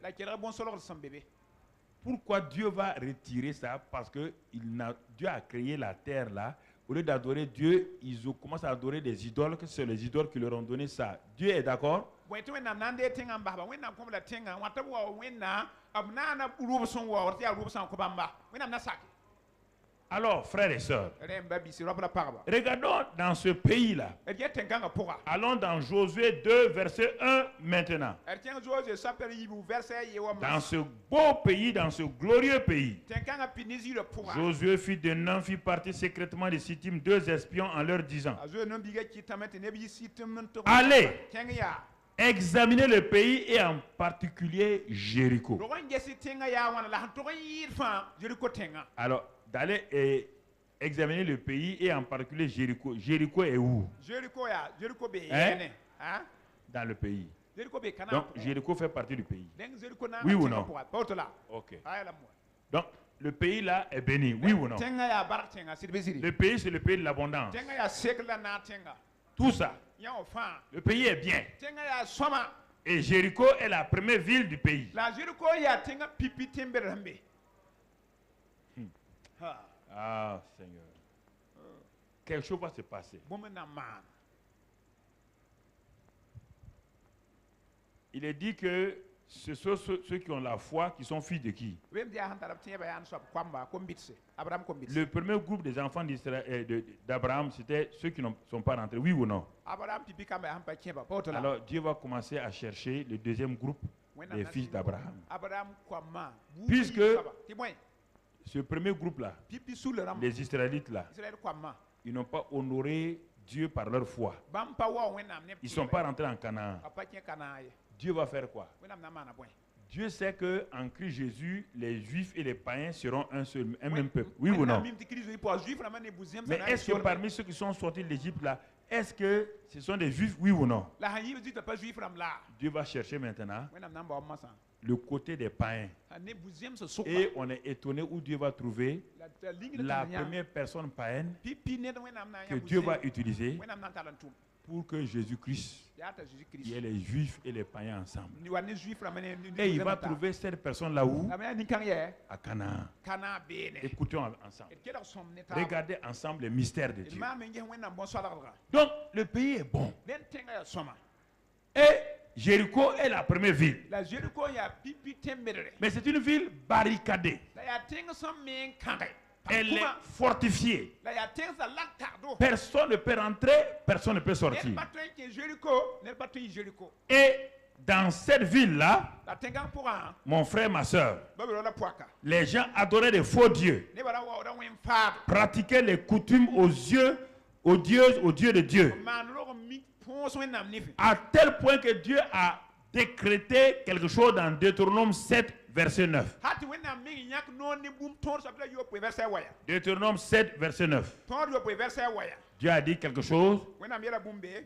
Pourquoi Dieu va retirer ça? Parce que Dieu a créé la terre là. Au lieu d'adorer Dieu, ils ont commencé à adorer des idoles, que c'est les idoles qui leur ont donné ça. Dieu est d'accord? Alors, frères et sœurs, regardons dans ce pays-là. Allons dans Josué 2, verset 1 maintenant. Dans ce beau pays, dans ce glorieux pays, Josué, fils de Nun, fit partir secrètement de Sittim 2 espions en leur disant: allez, examinez le pays et en particulier Jéricho. Alors, d'aller examiner le pays et en particulier Jéricho. Jéricho est où? Dans le pays. Donc, Jéricho fait partie du pays. Oui ou non? Ok. Donc, le pays là est béni. Oui ou non? Le pays, c'est le pays de l'abondance. Tout ça. Le pays est bien. Et Jéricho est la première ville du pays. Ah, Seigneur. Quelque chose va se passer. Il est dit que ce sont ceux qui ont la foi qui sont fils de qui? Le premier groupe des enfants d'Abraham, c'était ceux qui ne sont pas rentrés. Oui ou non? Alors Dieu va commencer à chercher le deuxième groupe des fils d'Abraham. Puisque ce premier groupe-là, les Israélites-là, ils n'ont pas honoré Dieu par leur foi. Ils ne sont pas rentrés en Canaan. Dieu va faire quoi? Dieu sait qu'en Christ Jésus, les Juifs et les païens seront un même peuple. Oui ou non? Mais est-ce que parmi ceux qui sont sortis de l'Égypte là, est-ce que ce sont des Juifs? Oui ou non? Dieu va chercher maintenant le côté des païens. Et on est étonné où Dieu va trouver la première personne païenne que Dieu va utiliser pour que Jésus-Christ, il y ait les Juifs et les païens ensemble. Et il va trouver cette personne-là où? À Canaan. Écoutons ensemble. Regardez ensemble les mystères de Dieu. Donc, le pays est bon. Et Jéricho est la première ville. Mais c'est une ville barricadée. Elle est fortifiée. Personne ne peut rentrer, personne ne peut sortir. Et dans cette ville-là, mon frère, ma soeur, les gens adoraient des faux dieux, pratiquaient les coutumes aux dieux de Dieu. À tel point que Dieu a décrété quelque chose dans Deutéronome 7, verset 9. Deutéronome 7, verset 9. Dieu a dit quelque chose.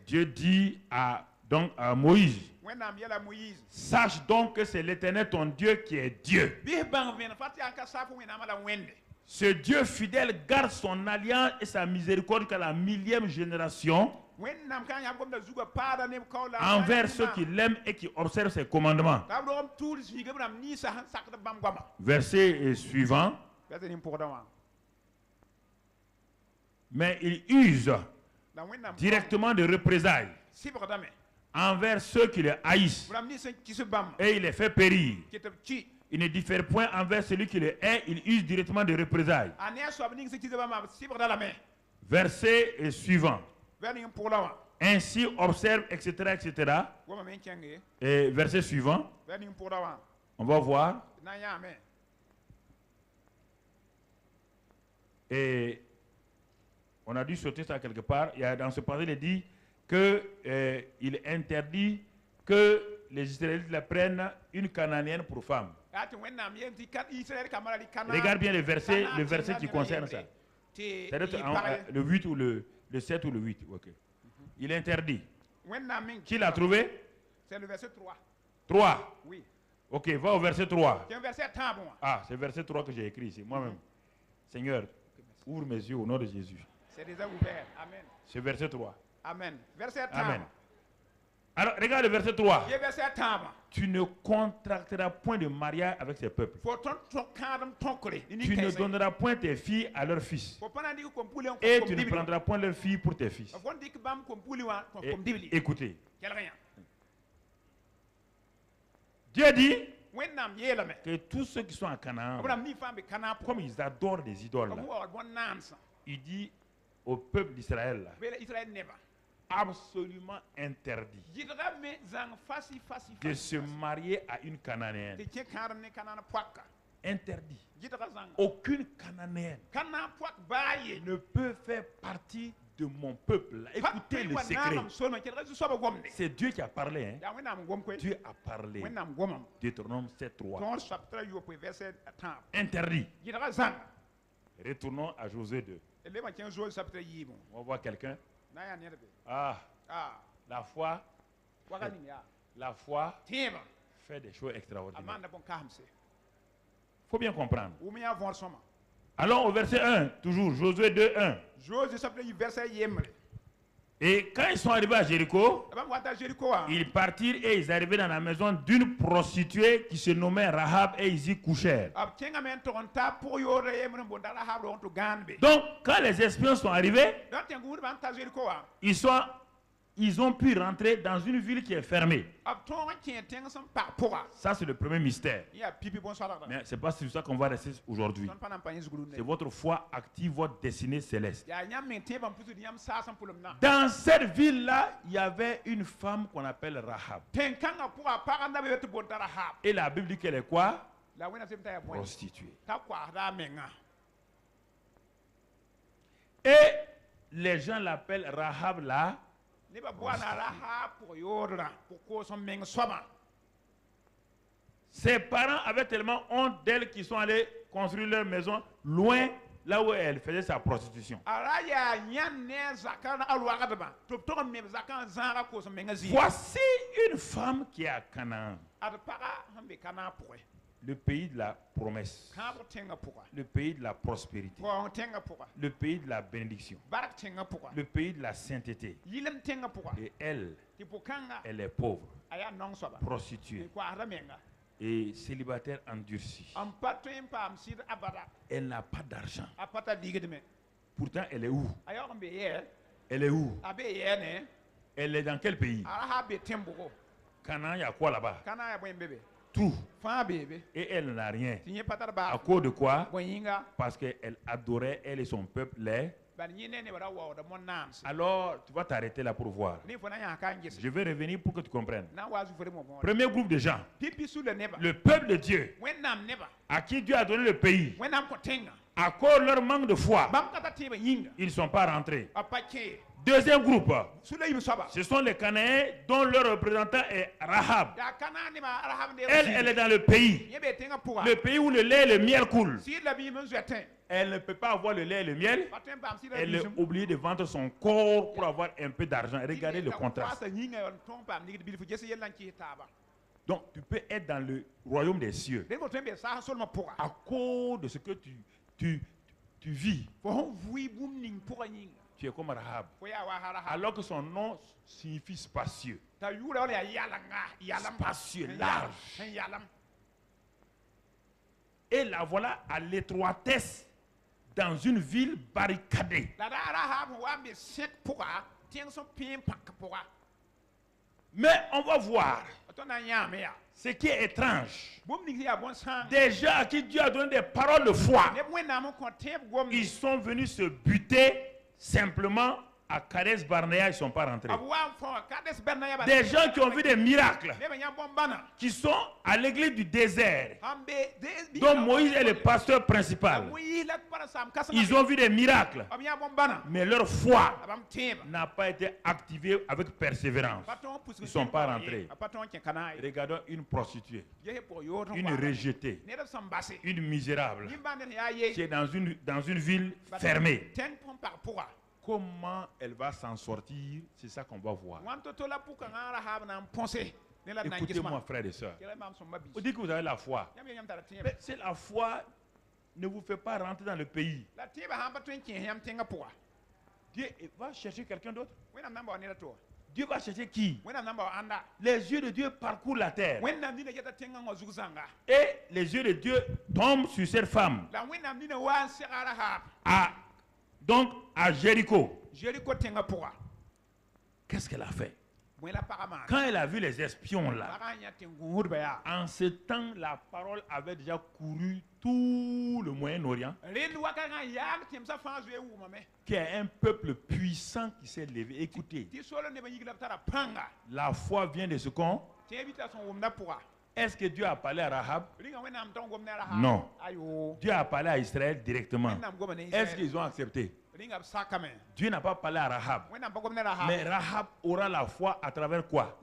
Dieu dit à Moïse, sache donc que c'est l'Éternel ton Dieu qui est Dieu. Ce Dieu fidèle garde son alliance et sa miséricorde jusqu'à la 1000e génération envers ceux qui l'aiment et qui observent ses commandements. Verset suivant. Mais il use directement de représailles envers ceux qui les haïssent et il les fait périr. Il ne diffère point envers celui qui le hait, il use directement de représailles. Verset suivant. Ainsi observe, etc., etc. Et verset suivant. On va voir. Et on a dû sauter ça quelque part. Il y a, dans ce passage, il dit qu'il interdit que les Israélites prennent une Cananéenne pour femme. Regarde bien le verset qui concerne ça. C'est-à-dire le 8 ou le 7 ou le 8. Okay. Il interdit. Qui l'a trouvé? C'est le verset 3. 3. Oui. Ok, va au verset 3. C'est un verset 3. Ah, c'est le verset 3 que j'ai écrit ici, moi-même. Seigneur, ouvre mes yeux au nom de Jésus. C'est déjà ouvert. Amen. C'est verset 3. Amen. Verset 3. Amen. Alors, regarde le verset 3. Verset 3. Tu ne contracteras point de mariage avec ces peuples. Tu ne donneras point tes filles à leurs fils. Et tu ne prendras point leurs filles pour tes fils. Et, écoutez. Dieu dit que tous ceux qui sont à Canaan, comme ils adorent des idoles, là, il dit au peuple d'Israël, absolument interdit de se marier à une Cananéenne. Interdit. Aucune Cananéenne ne peut faire partie de mon peuple. Écoutez le secret. C'est Dieu qui a parlé. Hein? Dieu a parlé. Deutéronome 7.3. Interdit. Retournons à Josué 2. On va voir quelqu'un. Ah, la foi fait des choses extraordinaires. Il faut bien comprendre. Allons au verset 1, toujours, Josué 2, 1. Et quand ils sont arrivés à Jéricho, ils partirent et ils arrivaient dans la maison d'une prostituée qui se nommait Rahab et ils y couchèrent. Donc, quand les espions sont arrivés, ils ont pu rentrer dans une ville qui est fermée. Ça, c'est le premier mystère. Mais ce n'est pas sur ça qu'on va rester aujourd'hui. C'est votre foi active, votre destinée céleste. Dans cette ville-là, il y avait une femme qu'on appelle Rahab. Et la Bible dit qu'elle est quoi? Prostituée. Et les gens l'appellent Rahab là. Ses parents avaient tellement honte d'elle qu'ils sont allés construire leur maison loin là où elle faisait sa prostitution. Voici une femme qui est à Canaan. Le pays de la promesse, le pays de la prospérité, le pays de la bénédiction, le pays de la sainteté. Et elle est pauvre, prostituée et célibataire endurcie. Elle n'a pas d'argent. Pourtant, elle est où? Elle est où? Elle est dans quel pays? Canaan, il y a quoi là-bas? Tout. Et elle n'a rien. À cause de quoi? Parce qu'elle adorait, elle et son peuple, les. Alors, tu vas t'arrêter là pour voir. Je vais revenir pour que tu comprennes. Premier groupe de gens. Le peuple de Dieu. À qui Dieu a donné le pays. À cause de leur manque de foi, ils ne sont pas rentrés. Deuxième groupe, ce sont les Cananéens dont leur représentant est Rahab. Elle est dans le pays où le lait et le miel coulent. Elle ne peut pas avoir le lait et le miel. Elle est obligée de vendre son corps pour avoir un peu d'argent. Regardez le contraste. Donc tu peux être dans le royaume des cieux à cause de ce que tu vis. Tu es comme Rahab. Alors que son nom signifie spacieux. Spacieux, large. Et la voilà à l'étroitesse dans une ville barricadée. Mais on va voir ce qui est étrange. Des gens à qui Dieu a donné des paroles de foi, ils sont venus se buter simplement à Kades Barnea, ils ne sont pas rentrés. Des gens qui ont vu des miracles, qui sont à l'église du désert, dont Moïse est le pasteur principal. Ils ont vu des miracles, mais leur foi n'a pas été activée avec persévérance. Ils ne sont pas rentrés. Regardons une prostituée, une rejetée, une misérable, qui est dans une ville fermée. Comment elle va s'en sortir, c'est ça qu'on va voir. Écoutez-moi, frères et sœurs. Vous dites que vous avez la foi. Mais c'est la foi ne vous fait pas rentrer dans le pays. Dieu va chercher quelqu'un d'autre. Dieu va chercher qui? Les yeux de Dieu parcourent la terre. Et les yeux de Dieu tombent sur cette femme. Donc, à Jéricho. Qu'est-ce qu'elle a fait? Quand elle a vu les espions là, en ce temps, la parole avait déjà couru tout le Moyen-Orient, qu'il y a un peuple puissant qui s'est levé. Écoutez, la foi vient de ce qu'on... Est-ce que Dieu a parlé à Rahab? Non. Dieu a parlé à Israël directement. Est-ce qu'ils ont accepté? Dieu n'a pas parlé à Rahab. Mais Rahab aura la foi à travers quoi?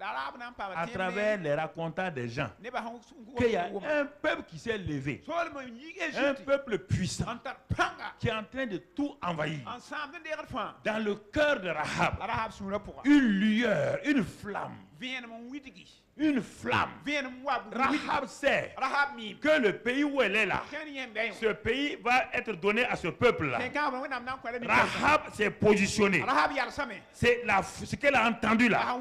À travers les racontants des gens. Qu'il y a un peuple qui s'est levé. Un peuple puissant qui est en train de tout envahir. Dans le cœur de Rahab, une lueur, une flamme. Une flamme. Rahab sait que le pays où elle est là, ce pays va être donné à ce peuple-là. Rahab s'est positionnée. C'est ce qu'elle a entendu là.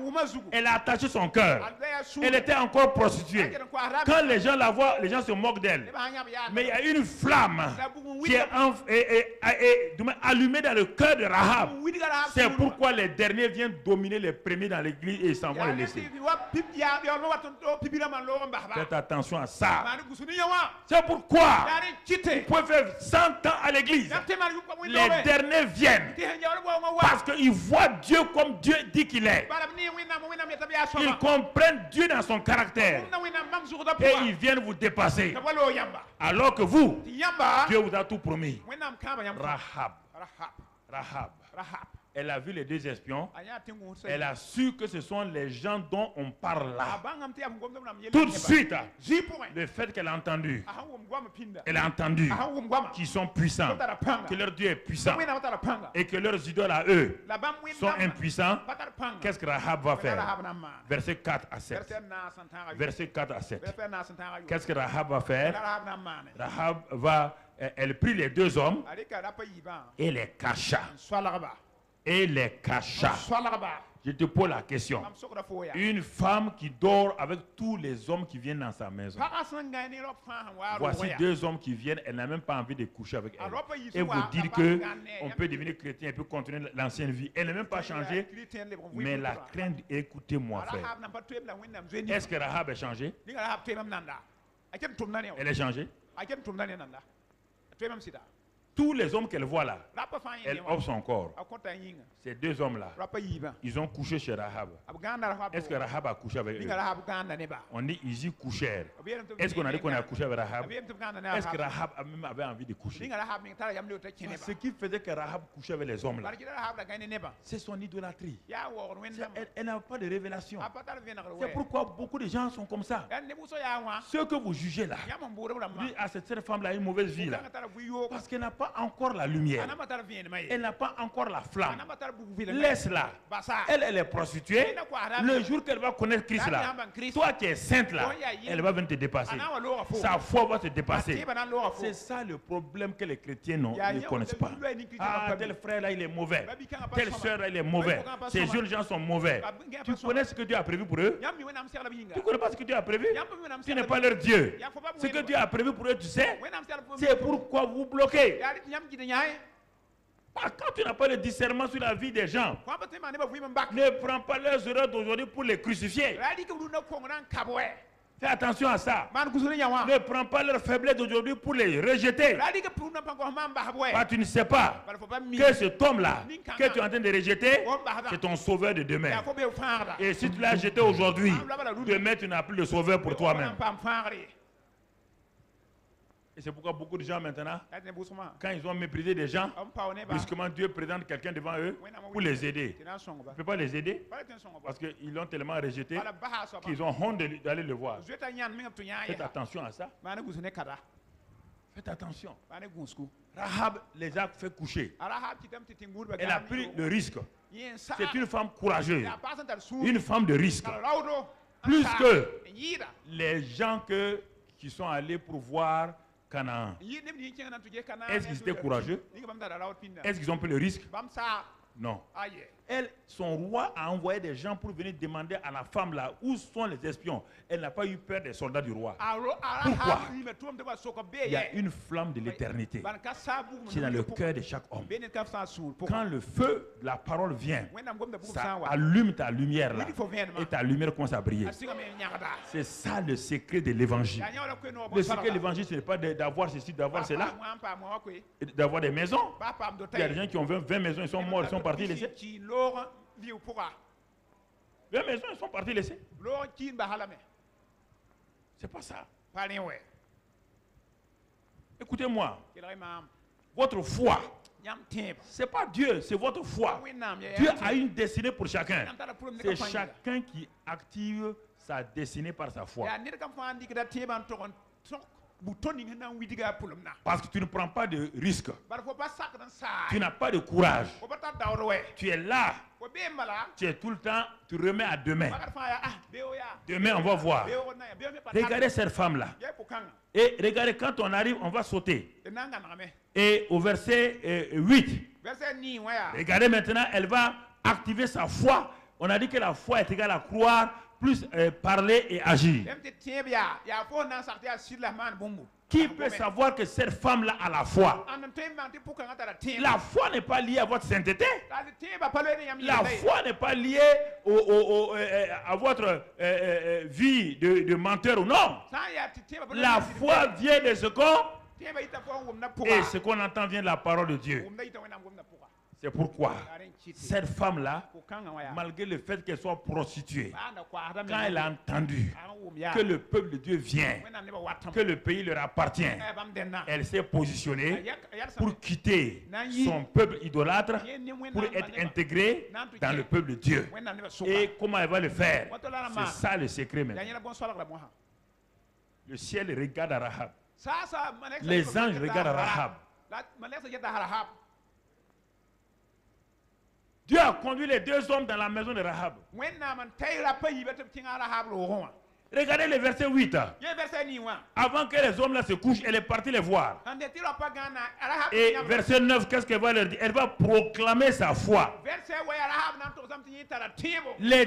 Elle a attaché son cœur. Elle était encore prostituée. Quand les gens la voient, les gens se moquent d'elle. Mais il y a une flamme qui est allumée dans le cœur de Rahab. C'est pourquoi les derniers viennent dominer les premiers dans l'église et ils s'en vont les laisser. Faites attention à ça. C'est pourquoi vous pouvez faire 100 ans à l'église. Les derniers viennent parce qu'ils voient Dieu comme Dieu dit qu'il est. Ils comprennent Dieu dans son caractère et ils viennent vous dépasser. Alors que vous, Dieu vous a tout promis. Rahab. Elle a vu les deux espions. Elle a su que ce sont les gens dont on parle là. Tout de suite, le fait qu'elle a entendu, qu'ils sont puissants, que leur Dieu est puissant et que leurs idoles à eux sont impuissants. Qu'est-ce que Rahab va faire? Verset 4 à 7. Verset 4 à 7. Qu'est-ce que Rahab va faire? Rahab va, elle prit les deux hommes et les cacha. Je te pose la question. Une femme qui dort avec tous les hommes qui viennent dans sa maison. Voici deux hommes qui viennent, elle n'a même pas envie de coucher avec elle. Et vous dire qu'on peut devenir chrétien et peut continuer l'ancienne vie. Elle n'a même pas changé. Mais la crainte, écoutez-moi frère. Est-ce que Rahab a changé? Elle a changé? Tous les hommes qu'elle voit là, elle offre son corps. Ces deux hommes-là, ils ont couché chez Rahab. Est-ce que Rahab a couché avec eux? On dit ils y couchèrent. Est-ce qu'on a dit qu'on a couché avec Rahab? Est-ce que Rahab même avait envie de coucher? Ce qui faisait que Rahab couchait avec les hommes là, c'est son idolâtrie. Elle n'a pas de révélation. C'est pourquoi beaucoup de gens sont comme ça. Ceux que vous jugez là, vous dites, ah, cette femme-là a une mauvaise vie là. Parce qu'elle n'a pas encore la lumière. Elle n'a pas encore la flamme. Laisse-la. Elle est prostituée. Le jour qu'elle va connaître Christ là, toi qui es sainte là, elle va venir te dépasser. Sa foi va te dépasser. C'est ça le problème que les chrétiens ne connaissent pas. Ah, tel frère là il est mauvais. Telle soeur là il est mauvais. Ces jeunes gens sont mauvais. Tu connais ce que Dieu a prévu pour eux? Tu ne connais pas ce que Dieu a prévu? Tu n'es pas leur Dieu. Ce que Dieu a prévu pour eux, tu sais? C'est pourquoi vous bloquez. Quand tu n'as pas le discernement sur la vie des gens, ne prends pas leurs erreurs d'aujourd'hui pour les crucifier. Fais attention à ça. Ne prends pas leur faiblesse d'aujourd'hui pour les rejeter. Tu ne sais pas que cet homme-là que tu es en train de rejeter, c'est ton sauveur de demain. Et si tu l'as jeté aujourd'hui, demain tu n'as plus de sauveur pour toi-même. Et c'est pourquoi beaucoup de gens maintenant, quand ils ont méprisé des gens, brusquement Dieu présente quelqu'un devant eux pour les aider. Il ne peut pas les aider parce qu'ils l'ont tellement rejeté qu'ils ont honte d'aller le voir. Faites attention à ça. Faites attention. Rahab les a fait coucher. Elle a pris le risque. C'est une femme courageuse, une femme de risque. Plus que les gens qui sont allés pour voir Canaan. Est-ce qu'ils étaient courageux? Est-ce qu'ils ont pris le risque? Non. Son roi a envoyé des gens pour venir demander à la femme là où sont les espions. Elle n'a pas eu peur des soldats du roi. Pourquoi? Il y a une flamme de l'éternité qui est dans le cœur de chaque homme. Quand le feu de la parole vient, ça allume ta lumière là et ta lumière commence à briller. C'est ça le secret de l'évangile. Le secret de l'évangile, ce n'est pas d'avoir ceci, d'avoir cela, d'avoir des maisons. Il y a des gens qui ont 20 maisons, ils sont morts, ils sont partis laissés. 20 maisons, ils sont partis laissés. C'est pas ça. Écoutez-moi. Votre foi, c'est pas Dieu, c'est votre foi. Dieu a une destinée pour chacun. C'est chacun qui active sa destinée par sa foi. Parce que tu ne prends pas de risque. Tu n'as pas de courage. Tu es là. Tu es tout le temps, tu remets à demain. Demain, on va voir. Regardez cette femme-là. Et regardez, quand on arrive, on va sauter. Et au verset 8, regardez maintenant, elle va activer sa foi. On a dit que la foi est égale à croire, plus parler et agir. Qui peut savoir que cette femme-là a la foi? La foi n'est pas liée à votre sainteté. La foi n'est pas liée à votre vie de menteur ou non. La foi vient de ce qu'on... Et ce qu'on entend vient de la parole de Dieu. C'est pourquoi cette femme-là, malgré le fait qu'elle soit prostituée, quand elle a entendu que le peuple de Dieu vient, que le pays leur appartient, elle s'est positionnée pour quitter son peuple idolâtre, pour être intégrée dans le peuple de Dieu. Et comment elle va le faire? C'est ça le secret maintenant. Le ciel regarde à Rahab. Les anges regardent à Rahab. Dieu a conduit les deux hommes dans la maison de Rahab. Regardez le verset 8. Avant que les hommes là se couchent, elle est partie les voir. Et verset 9, qu'est-ce qu'elle va leur dire? Elle va proclamer sa foi. Les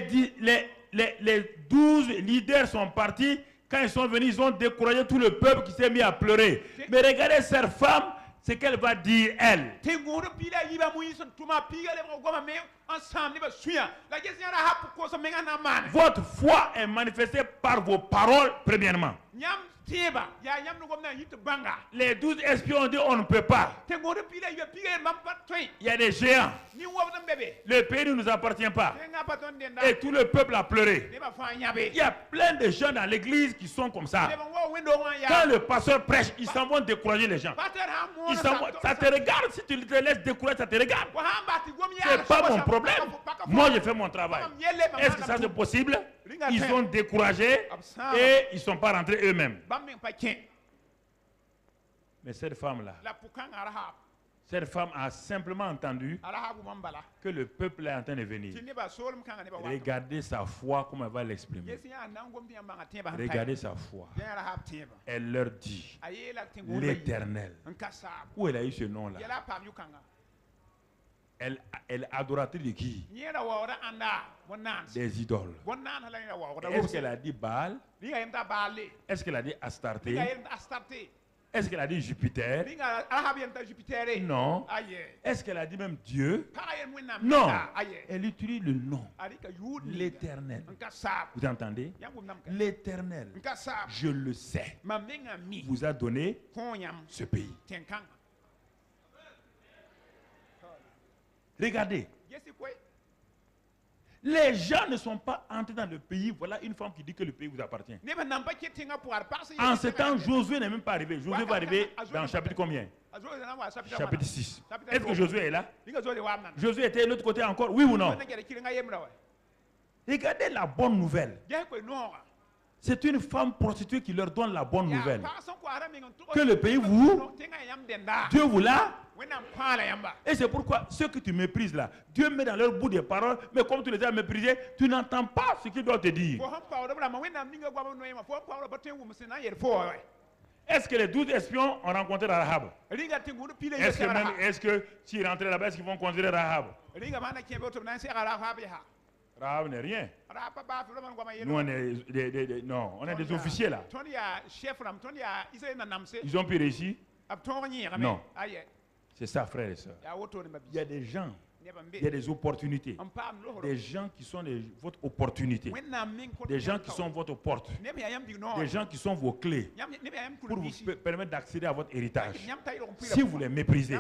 12 leaders sont partis. Quand ils sont venus, ils ont découragé tout le peuple qui s'est mis à pleurer. Mais regardez cette femme. Ce qu'elle va dire, elle. Votre foi est manifestée par vos paroles, premièrement. Les 12 espions ont dit on ne peut pas. Il y a des géants. Le pays ne nous appartient pas. Et tout le peuple a pleuré. Il y a plein de gens dans l'église qui sont comme ça. Quand le pasteur prêche, ils s'en vont décourager les gens. Ça te regarde, si tu te laisses décourager, ça te regarde. C'est pas mon problème. Moi, je fais mon travail. Est-ce que ça c'est possible? Ils sont découragés et ils ne sont pas rentrés eux-mêmes. Mais cette femme-là, cette femme a simplement entendu que le peuple est en train de venir. Regardez sa foi, comment elle va l'exprimer. Regardez sa foi. Elle leur dit, l'Éternel. Où elle a eu ce nom-là? Elle adoratrice de qui? Des idoles. Est-ce qu'elle a dit Baal? Est-ce qu'elle a dit Astarté? Est-ce qu'elle a dit Jupiter? Non. Est-ce qu'elle a dit même Dieu? Non. Elle utilise le nom. L'Éternel. Vous entendez? L'Éternel, je le sais, vous a donné ce pays. Regardez. Les gens ne sont pas entrés dans le pays. Voilà une femme qui dit que le pays vous appartient. En ce temps, Josué n'est même pas arrivé. Josué va arriver dans le chapitre combien? Chapitre 6. Est-ce que Josué est là? Josué était de l'autre côté encore, oui ou non? Regardez la bonne nouvelle. C'est une femme prostituée qui leur donne la bonne nouvelle. Que le pays Dieu vous l'a. Et c'est pourquoi ceux que tu méprises là, Dieu met dans leur bout des paroles, mais comme tu les as méprisés, tu n'entends pas ce qu'il doit te dire. Est-ce que les 12 espions ont rencontré Rahab? Est-ce que s'ils rentraient là-bas, est-ce qu'ils vont considérer Rahab? Rahab n'est rien. Nous, on est des officiers là. Ils ont pu réussir? Non. C'est ça, frères et sœurs. Il y a des gens, il y a des opportunités. Des gens qui sont votre opportunité. Des gens qui sont votre porte. Des gens qui sont vos clés pour vous permettre d'accéder à votre héritage. Si vous les méprisez,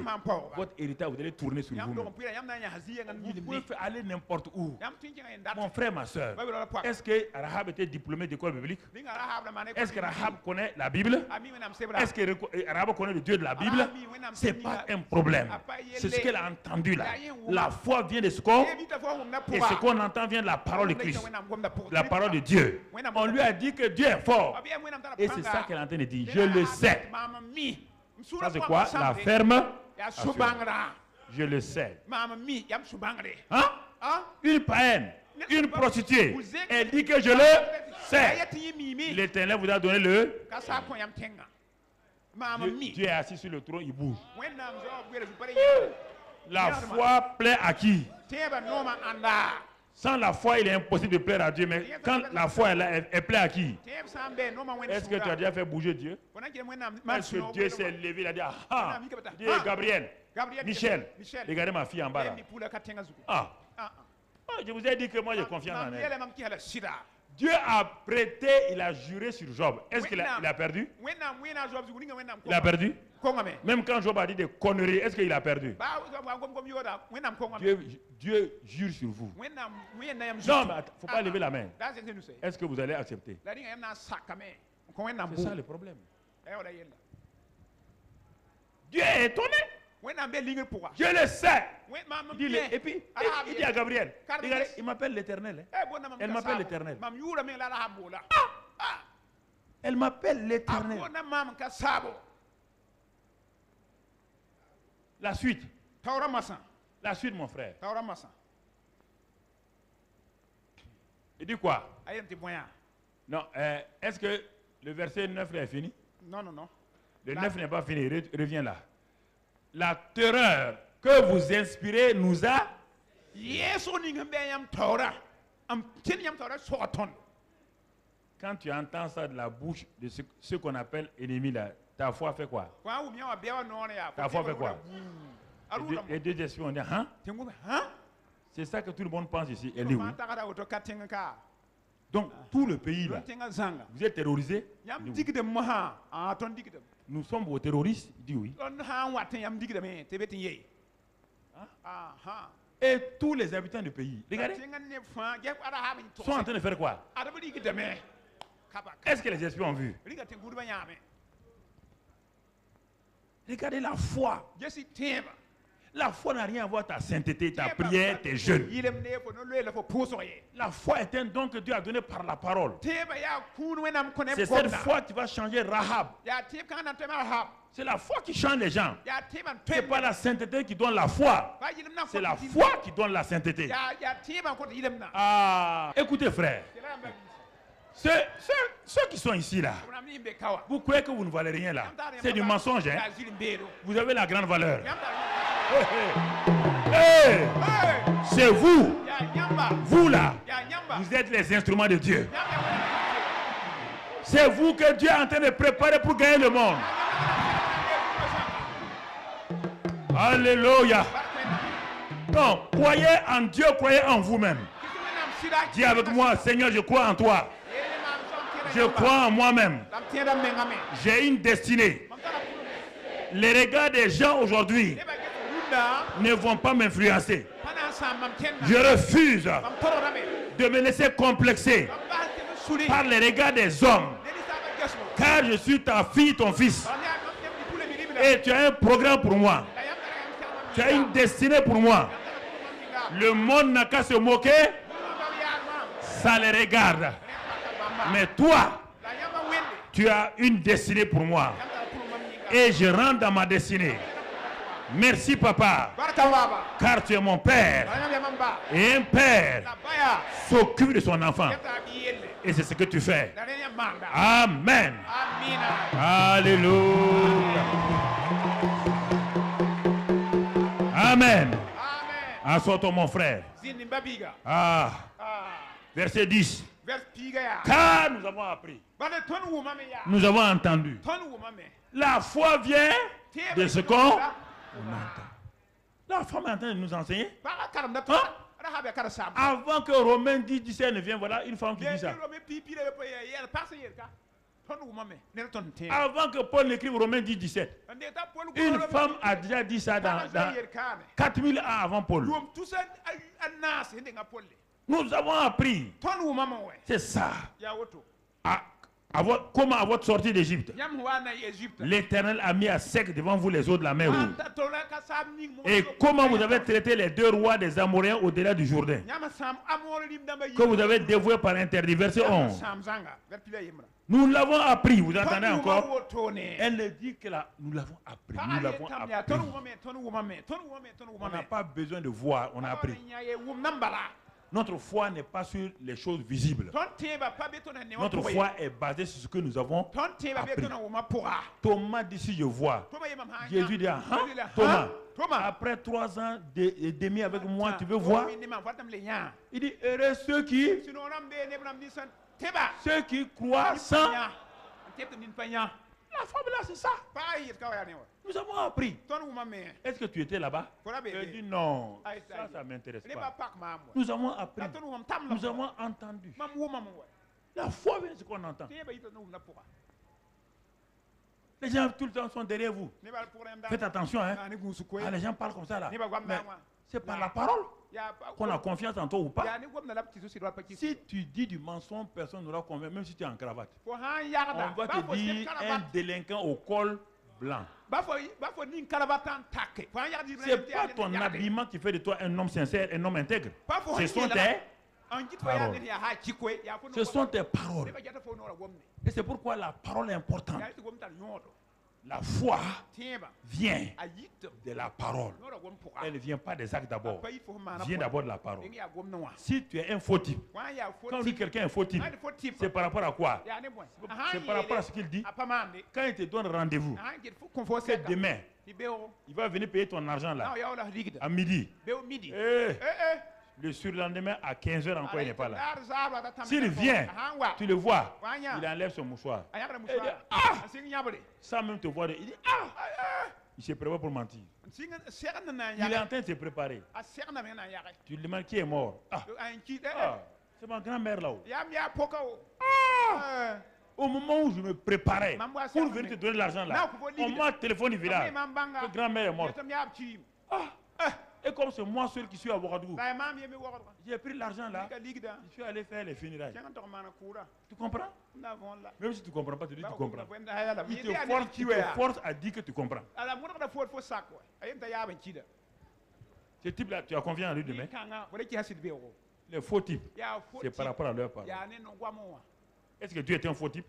votre héritage, vous allez tourner sur vous-même. Vous pouvez aller n'importe où. Mon frère, ma soeur, est-ce que Rahab était diplômé d'école biblique? Est-ce que Rahab connaît la Bible? Est-ce que Rahab connaît le Dieu de la Bible? Ce n'est pas un problème. C'est ce qu'elle a entendu là. La foi vient de ce qu'on, et ce qu'on entend vient de la parole de Christ, la parole de Dieu. On lui a dit que Dieu est fort. Et c'est ça qu'elle est en train de dire. Je le sais. Ça c'est quoi? La ferme assurance. Je le sais. Hein? Une païenne, une prostituée. Elle dit que je le sais. L'Éternel vous a donné le... Dieu est assis sur le trône, il bouge. La foi plaît à qui? Sans la foi, il est impossible de plaire à Dieu. Mais quand la foi est là, elle plaît à qui? Est-ce que tu as déjà fait bouger Dieu? Est-ce que Dieu s'est levé, il a dit, ah, Dieu, Gabriel, Michel, regardez ma fille en bas là. Je vous ai dit que moi j'ai confiance en elle. Dieu a prêté, il a juré sur Job. Est-ce qu'il a perdu? Il a perdu? Même quand Job a dit des conneries, est-ce qu'il a perdu? Dieu jure sur vous. Non, mais il ne faut pas lever la main. Est-ce que vous allez accepter? C'est ça le problème. Dieu est étonné. Je le sais. Et puis, il dit à Gabriel, regardez, il m'appelle l'Éternel. Elle m'appelle l'Éternel. Elle m'appelle l'Éternel. La suite. La suite, mon frère. Il dit quoi? Non, est-ce que le verset 9 est fini? Non. Le 9 n'est pas fini, reviens là. La terreur que vous inspirez nous a... Quand tu entends ça de la bouche de ce qu'on appelle ennemi là, ta foi fait quoi? Ta foi fait quoi? Les deux esprits ont dit, hein? C'est ça que tout le monde pense ici. Elle est où? Donc, tout le pays là, vous êtes terrorisés? Nous sommes vos terroristes? Il dit oui. Et tous les habitants du pays, regardez, sont en train de faire quoi? Est-ce que les esprits ont vu? Regardez la foi. La foi n'a rien à voir avec ta sainteté, ta prière, tes jeûnes. La foi est un don que Dieu a donné par la parole. C'est cette foi qui va changer Rahab. C'est la foi qui change les gens. Ce n'est pas la sainteté qui donne la foi. C'est la foi qui donne la sainteté. Ah, écoutez frère. Ceux qui sont ici là, vous croyez que vous ne valez rien là? C'est du mensonge. Hein? Vous avez la grande valeur. C'est vous. Vous là, vous êtes les instruments de Dieu. C'est vous que Dieu est en train de préparer pour gagner le monde. Alléluia. Non, croyez en Dieu, croyez en vous-même. Dis avec moi, Seigneur, je crois en toi. Je crois en moi-même. J'ai une destinée. Les regards des gens aujourd'hui ne vont pas m'influencer. Je refuse de me laisser complexer par les regards des hommes. Car je suis ta fille, ton fils. Et tu as un programme pour moi. Tu as une destinée pour moi. Le monde n'a qu'à se moquer. Ça les regarde. Mais toi, tu as une destinée pour moi. Et je rentre dans ma destinée. Merci papa. Car tu es mon père. Et un père s'occupe de son enfant. Et c'est ce que tu fais. Amen. Alléluia. Amen. Assois-toi mon frère. Ah. Verset 10. Car nous avons appris. Nous avons entendu. La foi vient de ce qu'on entend. La femme est en train de nous enseigner. Hein? Avant que Romains 10, 17 ne vienne, voilà une femme qui dit ça. Avant que Paul n'écrive Romains 10, 17, une femme a déjà dit ça dans 4000 ans avant Paul. Nous avons appris. C'est ça. Comme à votre sortie d'Égypte, l'Éternel a mis à sec devant vous les eaux de la mer Rouge. Et comment vous avez traité les deux rois des Amoréens au-delà du Jourdain, que vous avez dévoué par interdit. Verset 11. Nous l'avons appris, vous entendez encore? Elle dit que nous l'avons appris. Nous l'avons appris. On n'a pas besoin de voir, on a appris. Notre foi n'est pas sur les choses visibles. Notre foi est basée sur ce que nous avons appris. Thomas dit si je vois. Jésus dit, Thomas, après 3 ans et demi avec moi, tu veux voir? Il dit, heureux ceux qui croient sans. La femme là, c'est ça. Nous avons appris. Est-ce que tu étais là-bas? Elle dit non. Ça ne m'intéresse pas. Nous avons appris. Nous avons entendu. La foi vient de ce qu'on entend. Les gens tout le temps sont derrière vous. Faites attention. Hein? Les gens parlent comme ça là. Mais c'est par la parole qu'on a confiance en toi ou pas. Si tu dis du mensonge, personne n'aura confiance, même si tu es en cravate. On va te dire un délinquant au col blanc. C'est pas ton habillement qui fait de toi un homme sincère, un homme intègre. Ce sont tes paroles. Ce sont tes paroles. Et c'est pourquoi la parole est importante. La foi vient de la parole. Elle ne vient pas des actes d'abord. Elle vient d'abord de la parole. Si tu es un faux type, quand on dit quelqu'un est un faux type, c'est par rapport à quoi? C'est par rapport à ce qu'il dit. Quand il te donne rendez-vous, c'est demain, il va venir payer ton argent là, à midi. Le surlendemain, à 15h encore, il n'est pas là. S'il vient, tu le vois, il enlève son mouchoir. Il dit, sans même te voir, il dit, Il se prépare pour mentir. Il est en train de se préparer. Tu lui demandes qui est mort. Ah, c'est ma grand-mère là-haut. Au moment où je me préparais pour venir te donner l'argent là, on m'a téléphoné du village. Que grand-mère est morte. Et comme c'est moi seul qui suis à Ouagadougou, j'ai pris l'argent là, je suis allé faire les funérailles. Tu comprends? Même si tu ne comprends pas, tu dis que tu comprends. Il te force à dire que tu comprends. Ce type là, tu as confiance en lui demain? Les faux types, c'est par rapport à leur parole. Est-ce que Dieu est un faux type?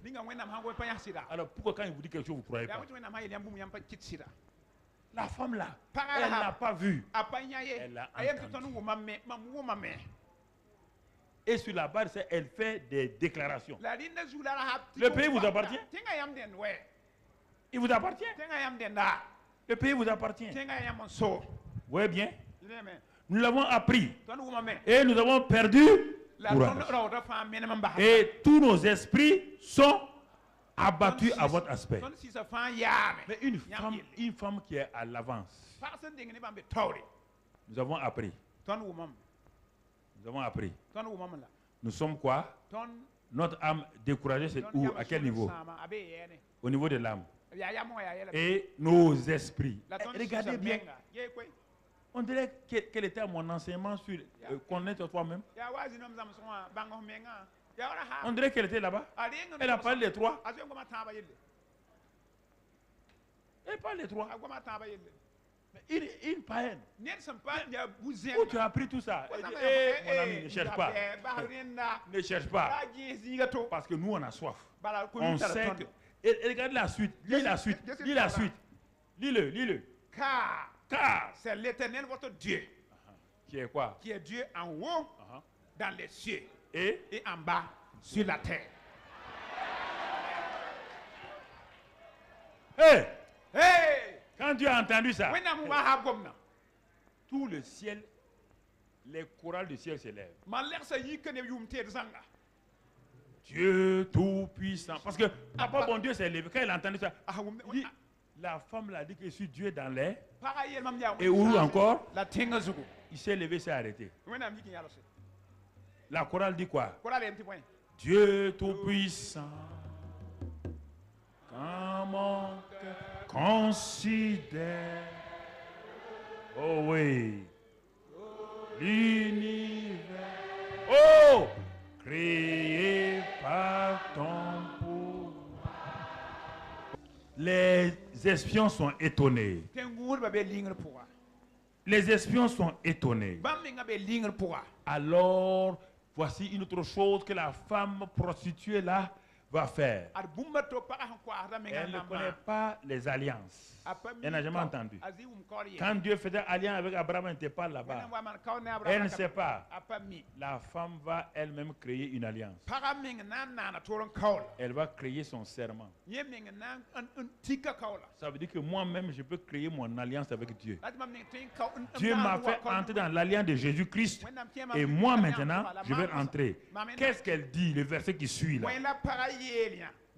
Alors pourquoi quand il vous dit quelque chose, vous ne croyez pas? La femme là, elle n'a pas vu. Elle a entendu. Et sur la base, elle fait des déclarations. Le pays vous appartient? Il vous appartient? Le pays vous appartient? Vous voyez bien? Nous l'avons appris. Et nous avons perdu courage. Et tous nos esprits sont abattus à votre aspect. Mais une femme qui est à l'avance, nous avons appris. Nous avons appris. Nous sommes quoi? Notre âme découragée, c'est où? À quel niveau? Au niveau de l'âme. Et nos esprits. Regardez bien. On dirait quel était mon enseignement sur connaître toi-même. On dirait qu'elle était là-bas. Elle a parlé des trois. Elle parle des trois. Une païenne. Où tu as appris tout ça? Elle dit, mon ami, ne cherche pas. Ne cherche pas. Parce que nous, on a soif. On sait que... Et regarde la suite. Lis la suite. Lis la suite. Lis-le. Car c'est l'Éternel votre Dieu. Qui est quoi? Qui est Dieu en haut, dans les cieux. Et en bas, sur la terre. Hey! Quand tu as entendu ça, tout le ciel, les chorales du ciel s'élèvent. Dieu Tout-Puissant. Parce que papa, bon Dieu s'est levé. Quand il a entendu ça, la femme l'a dit que je suis Dieu dans l'air. Et où encore? Il s'est levé, s'est arrêté. La chorale dit quoi? Dieu Tout-Puissant, quand mon cœur considère, oh oui, l'univers, oh, créé par ton pouvoir. Les espions sont étonnés. Les espions sont étonnés. Alors, voici une autre chose que la femme prostituée là va faire. Elle ne connaît pas les alliances. Elle n'a jamais entendu. Quand Dieu faisait alliance avec Abraham, elle n'était pas là-bas. Elle ne sait pas. La femme va elle-même créer une alliance. Elle va créer son serment. Ça veut dire que moi-même, je peux créer mon alliance avec Dieu. Dieu m'a fait entrer dans l'alliance de Jésus-Christ. Et moi maintenant, je vais entrer. Qu'est-ce qu'elle dit, le verset qui suit là?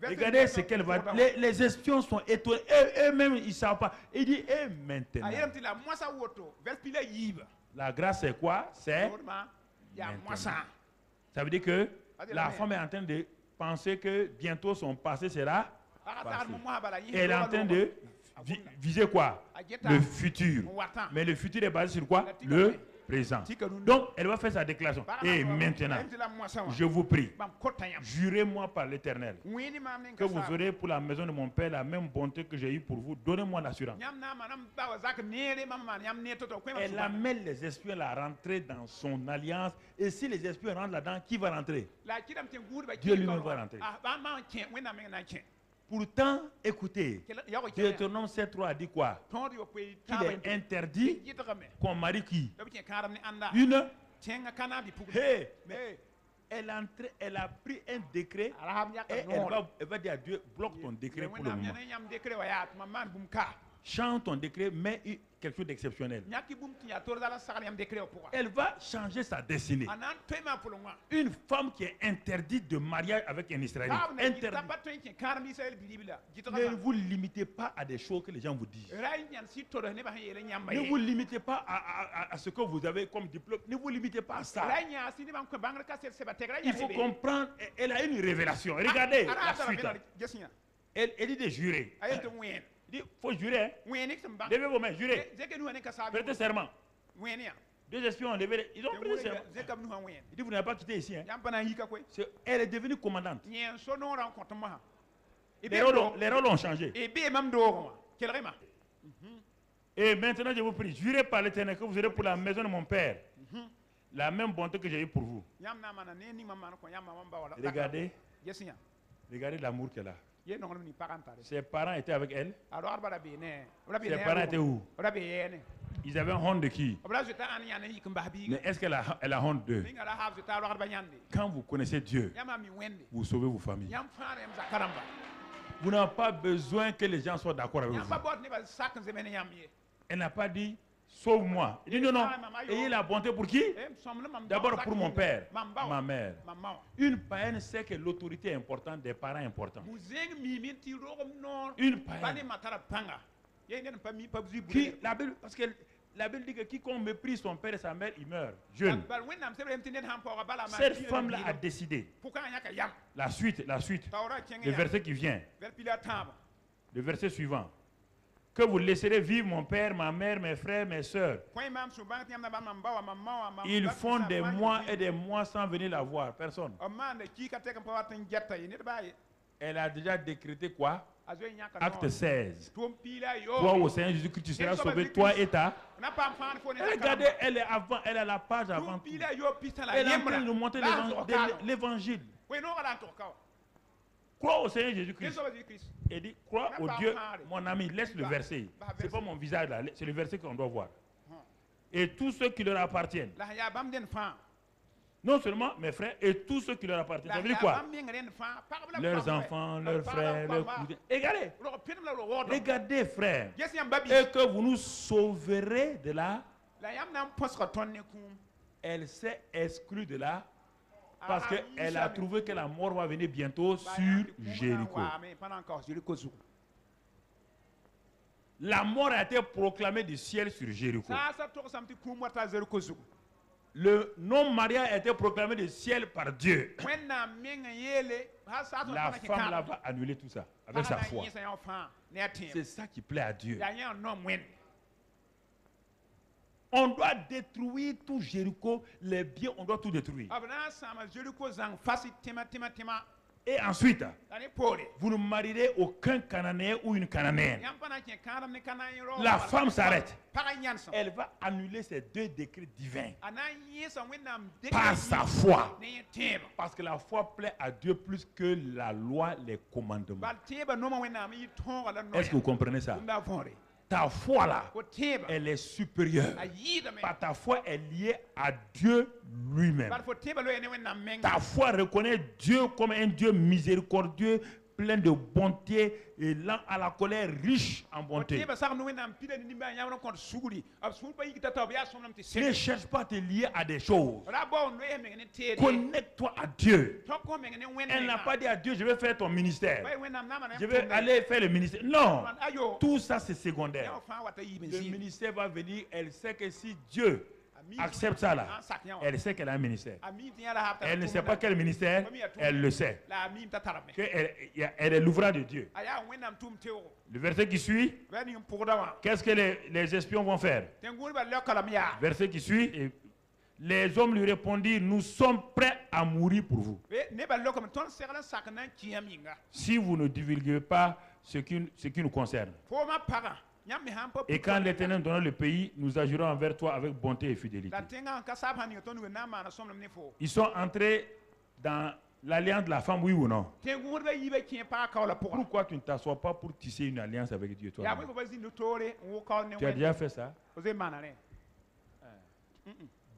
Regardez ce qu'elle va dire. Les espions sont étonnés. Eux-mêmes, ils ne savent pas. Il dit, et maintenant. La grâce, c'est quoi? C'est maintenant. Ça veut dire que la femme est en train de penser que bientôt son passé sera passé. Elle est en train de viser quoi? Le futur. Mais le futur est basé sur quoi? Le présent. Donc, elle va faire sa déclaration. Et maintenant, je vous prie, jurez-moi par l'Éternel que vous aurez pour la maison de mon Père la même bonté que j'ai eue pour vous. Donnez-moi l'assurance. Elle amène les espions à rentrer dans son alliance. Et si les espions rentrent là-dedans, qui va rentrer? Dieu lui-même va rentrer. Pourtant, écoutez, Deutéronome 7.3 a dit quoi? Qu'il est interdit qu'on marie qui? Une. Mais elle a pris un décret et elle va dire à Dieu, bloque ton décret pour le moment. Change ton décret, mais quelque chose d'exceptionnel. Elle va changer sa destinée. Une femme qui est interdite de mariage avec un Israélien. Ne vous limitez pas à des choses que les gens vous disent. Ne vous limitez pas à ce que vous avez comme diplôme. Ne vous limitez pas à ça. Il faut comprendre. Elle a une révélation. Regardez la suite. Elle dit de jurer. Il dit, faut jurer. Levez vos mains, jurez. Prêtez serment. 2 espions ont levé. Ils ont prêté serment. Il dit, vous n'avez pas quitté ici. Hein. Elle est devenue commandante. Les rôles ont changé. Et maintenant, je vous prie, jurez par l'Éternel que vous serez pour la maison de mon père. La même bonté que j'ai eue pour vous. Regardez. Regardez l'amour qu'elle a. Ses parents étaient avec elle. Ses parents étaient où? Ils avaient honte de qui? Mais est-ce qu'elle a honte d'eux? Quand vous connaissez Dieu, vous sauvez vos familles. Vous n'avez pas besoin que les gens soient d'accord avec vous. Elle n'a pas dit sauve-moi. Elle dit non, non. Ayez la bonté pour qui? D'abord pour mon père, ma mère. Une païenne sait que l'autorité est importante des parents importants. Une païenne. Parce que la Bible dit que quiconque méprise son père et sa mère, il meurt jeune. Cette femme-là a décidé. La suite. Le verset qui vient. Le verset suivant. Que vous laisserez vivre mon père, ma mère, mes frères, mes sœurs. Ils font des mois et des mois sans venir la voir. Personne. Elle a déjà décrété quoi? Acte 16. Toi au Seigneur Jésus-Christ, tu seras sauvé, toi et ta. Regardez, elle est avant, elle a la page avant tout. Elle est en train de nous montrer l'évangile. Crois au Seigneur Jésus-Christ. Et dit, crois au Dieu. Mon ami, laisse le verset. Ce n'est pas mon visage là, c'est le verset qu'on doit voir. Et tous ceux qui leur appartiennent. Non seulement mes frères, et tous ceux qui leur appartiennent. Ça veut dire quoi? Leurs enfants, leurs frères, leurs cousins. Regardez frères. Et que vous nous sauverez de là. Elle s'est exclue de là. Parce qu'elle a trouvé que la mort va venir bientôt sur Jéricho. La mort a été proclamée du ciel sur Jéricho. Le non-mariage a été proclamé du ciel par Dieu. La femme là va annuler tout ça avec sa foi. C'est ça qui plaît à Dieu. On doit détruire tout Jéricho, les biens, on doit tout détruire. Et ensuite, vous ne marierez aucun Cananéen ou une Cananéenne. La femme s'arrête. Elle va annuler ces 2 décrets divins par sa foi. Parce que la foi plaît à Dieu plus que la loi, les commandements. Est-ce que vous comprenez ça? Ta foi là, elle est supérieure. Ta foi est liée à Dieu lui-même. Ta foi reconnaît Dieu comme un Dieu miséricordieux, plein de bonté et lent à la colère, riche en bonté. Ne cherche pas à te lier à des choses. Connecte-toi à Dieu. Elle n'a pas dit à Dieu, je vais faire ton ministère. Je vais aller faire le ministère. Non. Tout ça, c'est secondaire. Le ministère va venir. Elle sait que si Dieu accepte ça là, elle sait qu'elle a un ministère. Elle ne sait pas quel ministère, elle le sait. Elle est l'ouvrage de Dieu. Le verset qui suit, qu'est-ce que les espions vont faire? Verset qui suit, les hommes lui répondirent, nous sommes prêts à mourir pour vous. Si vous ne divulguez pas ce qui nous concerne. Et quand l'Éternel donnera le pays, nous agirons envers toi avec bonté et fidélité. Ils sont entrés dans l'alliance de la femme, oui ou non? Pourquoi tu ne t'assois pas pour tisser une alliance avec Dieu, toi? Tu as déjà fait ça?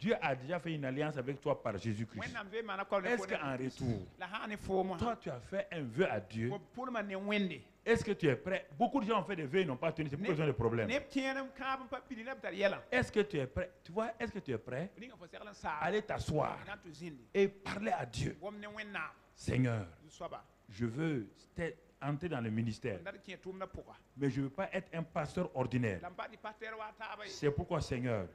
Dieu a déjà fait une alliance avec toi par Jésus-Christ. Est-ce qu'en retour, toi tu as fait un vœu à Dieu? Est-ce que tu es prêt? Beaucoup de gens ont fait des vœux et n'ont pas tenu. C'est pourquoi ils ont des problèmes. Est-ce que tu es prêt? Tu vois, est-ce que tu es prêt? Allez t'asseoir et parler à Dieu. Seigneur, je veux entrer dans le ministère, mais je ne veux pas être un pasteur ordinaire. C'est pourquoi, Seigneur,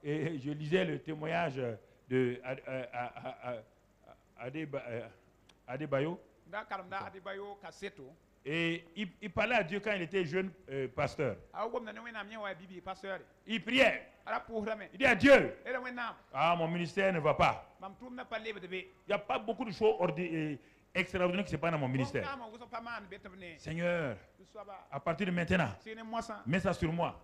et je lisais le témoignage de Adebayo, et il parlait à Dieu quand il était jeune pasteur. Il priait. Il dit à Dieu, ah, mon ministère ne va pas. Il n'y a pas beaucoup de choses extraordinaire qui se passe dans mon ministère. Seigneur, à partir de maintenant, mets ça sur moi.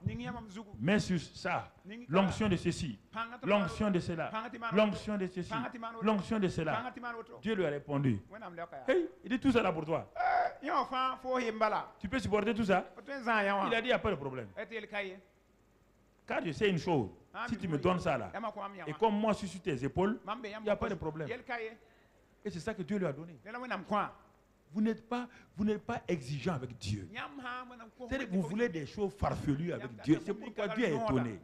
Mets sur ça. L'onction de ceci. L'onction de cela. L'onction de ceci. L'onction de cela. Dieu lui a répondu. Hey, il dit tout ça là pour toi. Tu peux supporter tout ça? Il a dit, il n'y a pas de problème. Car je sais une chose. Si tu me donnes ça là, et comme moi je suis sur tes épaules, il n'y a pas de problème. Et c'est ça que Dieu lui a donné. Vous n'êtes pas exigeant avec Dieu. C'est-à-dire que vous voulez des choses farfelues avec Dieu. C'est pourquoi Dieu est étonné.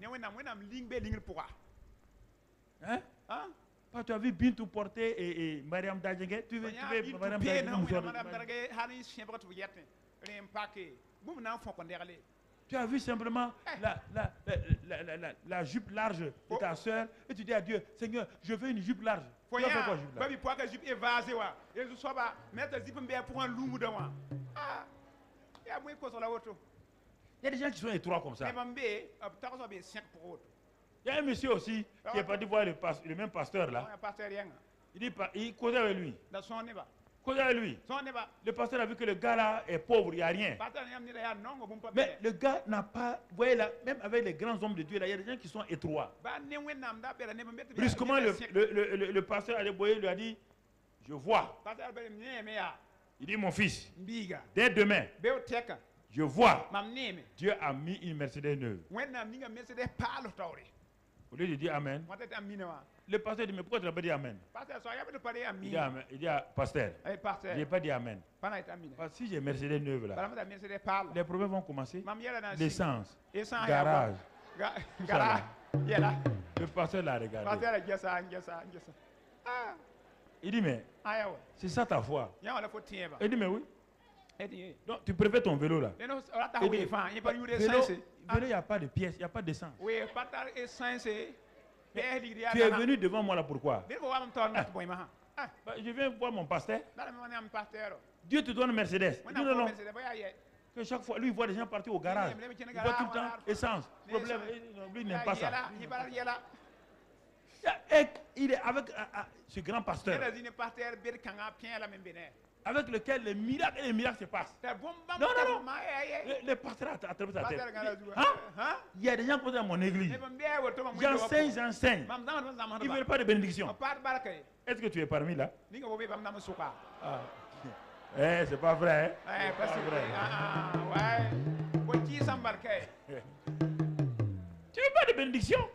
Hein? Tu as vu Bintou porter et Mariam Dajenge? Tu veux Mariam Dajenge? Tu as vu simplement la jupe large de ta soeur et tu dis à Dieu, Seigneur, je veux une jupe large. Tu as fait quoi, jupe large? Il y a des gens qui sont étroits comme ça. Il y a un monsieur aussi qui est parti voir le même pasteur là. Il causait avec lui. Le pasteur a vu que le gars là est pauvre, il n'y a rien. Mais le gars n'a pas, vous voyez là, même avec les grands hommes de Dieu là, il y a des gens qui sont étroits. Brusquement, le pasteur Adeboye lui a dit, je vois. Il dit, mon fils, dès demain, je vois. Dieu a mis une Mercedes neuve. Au lieu de dire Amen, le pasteur dit, mais pourquoi tu n'as pas dit Amen? Il dit, pasteur, je n'ai pas dit Amen. Parce que si j'ai Mercedes neuve là, les problèmes vont commencer. L'essence, garage. Le pasteur l'a regardé. Il dit, mais c'est ça ta foi? Il dit, mais oui. Donc tu préfères ton vélo là? Vélo, il n'y a pas de pièces, il n'y a pas d'essence. Tu es venu devant moi là pourquoi? Je viens voir mon pasteur. Dieu te donne Mercedes. Il dit non, non. Que chaque fois, lui, il voit des gens partir au garage. Il voit tout le temps essence. Problème, lui, il n'aime pas ça. Et il est avec ce grand pasteur avec lequel les miracles se passent. Non, non, non. Le pasteur a attrapé sa tête. Il y a des gens qui sont dans mon église. J'enseigne. Ils ne veulent pas de bénédiction. Est-ce que tu es parmi là? C'est pas vrai. Tu veux pas de bénédiction?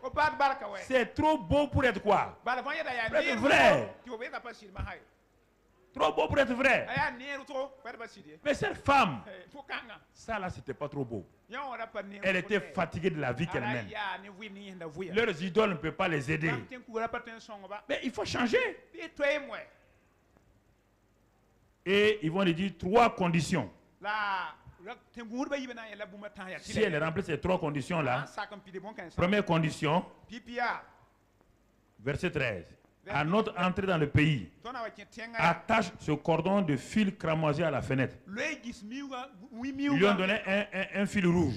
C'est trop beau pour être quoi? Pour être vrai. Trop beau pour être vrai. Mais cette femme, ça là, c'était pas trop beau. Elle était fatiguée de la vie qu'elle mène. Leurs idoles ne peuvent pas les aider. Mais il faut changer. Et ils vont lui dire 3 conditions. Si elle remplit ces 3 conditions là, première condition, verset 13. À notre entrée dans le pays, attache ce cordon de fil cramoisi à la fenêtre. Ils lui ont donné un fil rouge.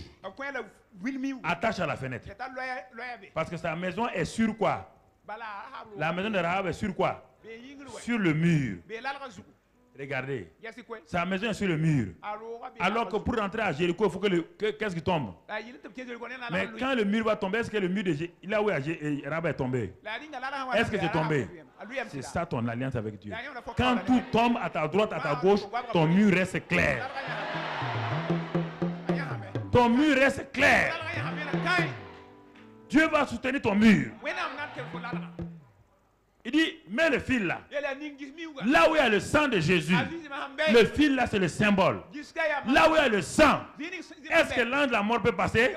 Attache à la fenêtre. Parce que sa maison est sur quoi? La maison de Rahab est sur quoi? Sur le mur. Regardez. Sa maison est sur le mur. Alors que pour rentrer à Jéricho, il faut que qu'est-ce qui tombe? Mais quand le mur va tomber, est-ce que le mur de là où Rahab est tombé? Est-ce que c'est tombé? C'est ça ton alliance avec Dieu. Quand tout tombe à ta droite, à ta gauche, ton mur reste clair. Ton mur reste clair. Dieu va soutenir ton mur. Il dit, mets le fil là. Là où il y a le sang de Jésus, le fil là c'est le symbole. Là où il y a le sang, est-ce que l'ange de la mort peut passer?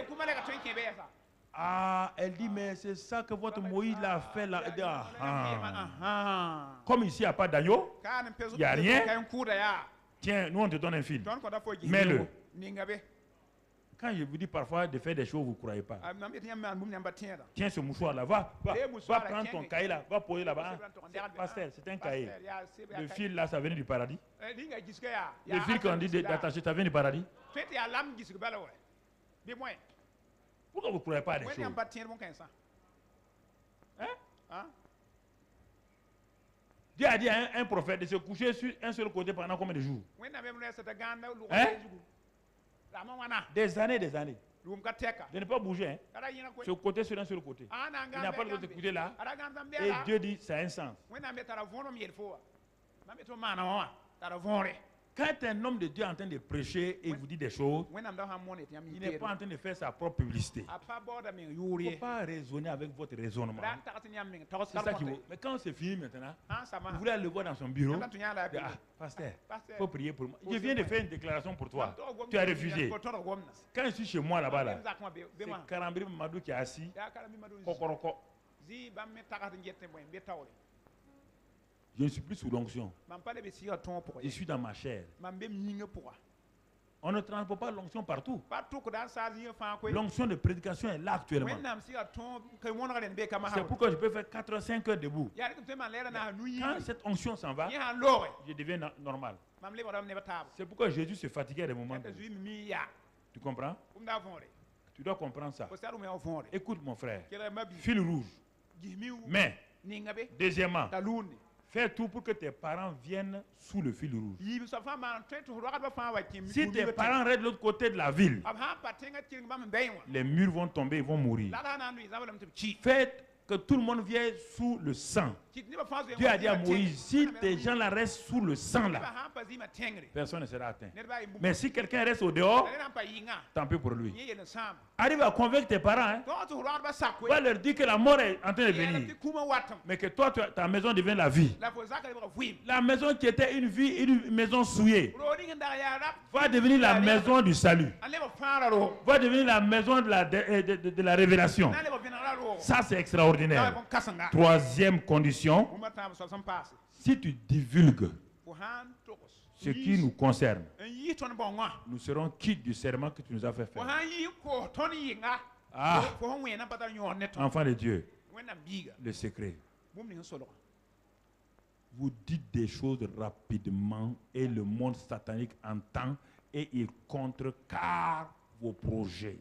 Ah, elle dit, mais c'est ça que votre Moïse l'a fait là. Comme ici il n'y a pas d'agneau, il n'y a rien. Tiens, nous on te donne un fil. Mets-le. Quand je vous dis parfois de faire des choses, vous ne croyez pas. Tiens ce mouchoir là, va prendre ton cahier là, va poser là-bas. Pasteur, c'est un cahier. Le fil là, ça vient du paradis. Le fil qu'on dit d'attacher, ça vient du paradis. Pourquoi vous ne croyez pas à des choses? Hein? Dieu a dit à un prophète de se coucher sur un seul côté pendant combien de jours? Hein? Des années, des années. De ne pas bouger. Hein? Ce côté sur un seul côté. Il n'a pas le droit de écouter là. Et Dieu dit, ça a un sens. Quand un homme de Dieu est en train de prêcher et vous dit des choses, il n'est pas en train de faire sa propre publicité. Il ne faut pas raisonner avec votre raisonnement. C'est ça qui vous... Mais quand c'est fini maintenant, vous voulez aller le voir dans son bureau. Ah, pasteur, il faut prier pour moi. Je viens de faire une déclaration pour toi. Tu as refusé. Quand je suis chez moi là-bas, là, c'est Karambiri Madou qui est assis. Kokoroko. Je ne suis plus sous l'onction. Je suis dans ma chair. On ne transporte pas l'onction partout. L'onction de prédication est là actuellement. C'est pourquoi je peux faire 4 ou 5 heures debout. Quand cette onction s'en va, je deviens normal. C'est pourquoi Jésus se fatiguait à des moments. Tu comprends? Tu dois comprendre ça. Écoute mon frère. Fil rouge. Mais, deuxièmement, fais tout pour que tes parents viennent sous le fil rouge. Si tes parents restent de l'autre côté de la ville, les murs vont tomber, ils vont mourir. Faites que tout le monde vienne sous le sang. Dieu a dit à Moïse, si tes gens là restent sous le sang là, personne ne sera atteint. Mais si quelqu'un reste au dehors, tant pis pour lui. Arrive à convaincre tes parents. Va leur dire que la mort est en train de venir. Mais que toi, ta maison devient la vie. La maison qui était une maison souillée va devenir la maison du salut. Va devenir la maison de la révélation. Ça, c'est extraordinaire. Troisième condition, si tu divulgues ce qui nous concerne, nous serons quittes du serment que tu nous as fait faire. Ah, enfant de Dieu, le secret. Vous dites des choses rapidement et le monde satanique entend et il contrecarre vos projets.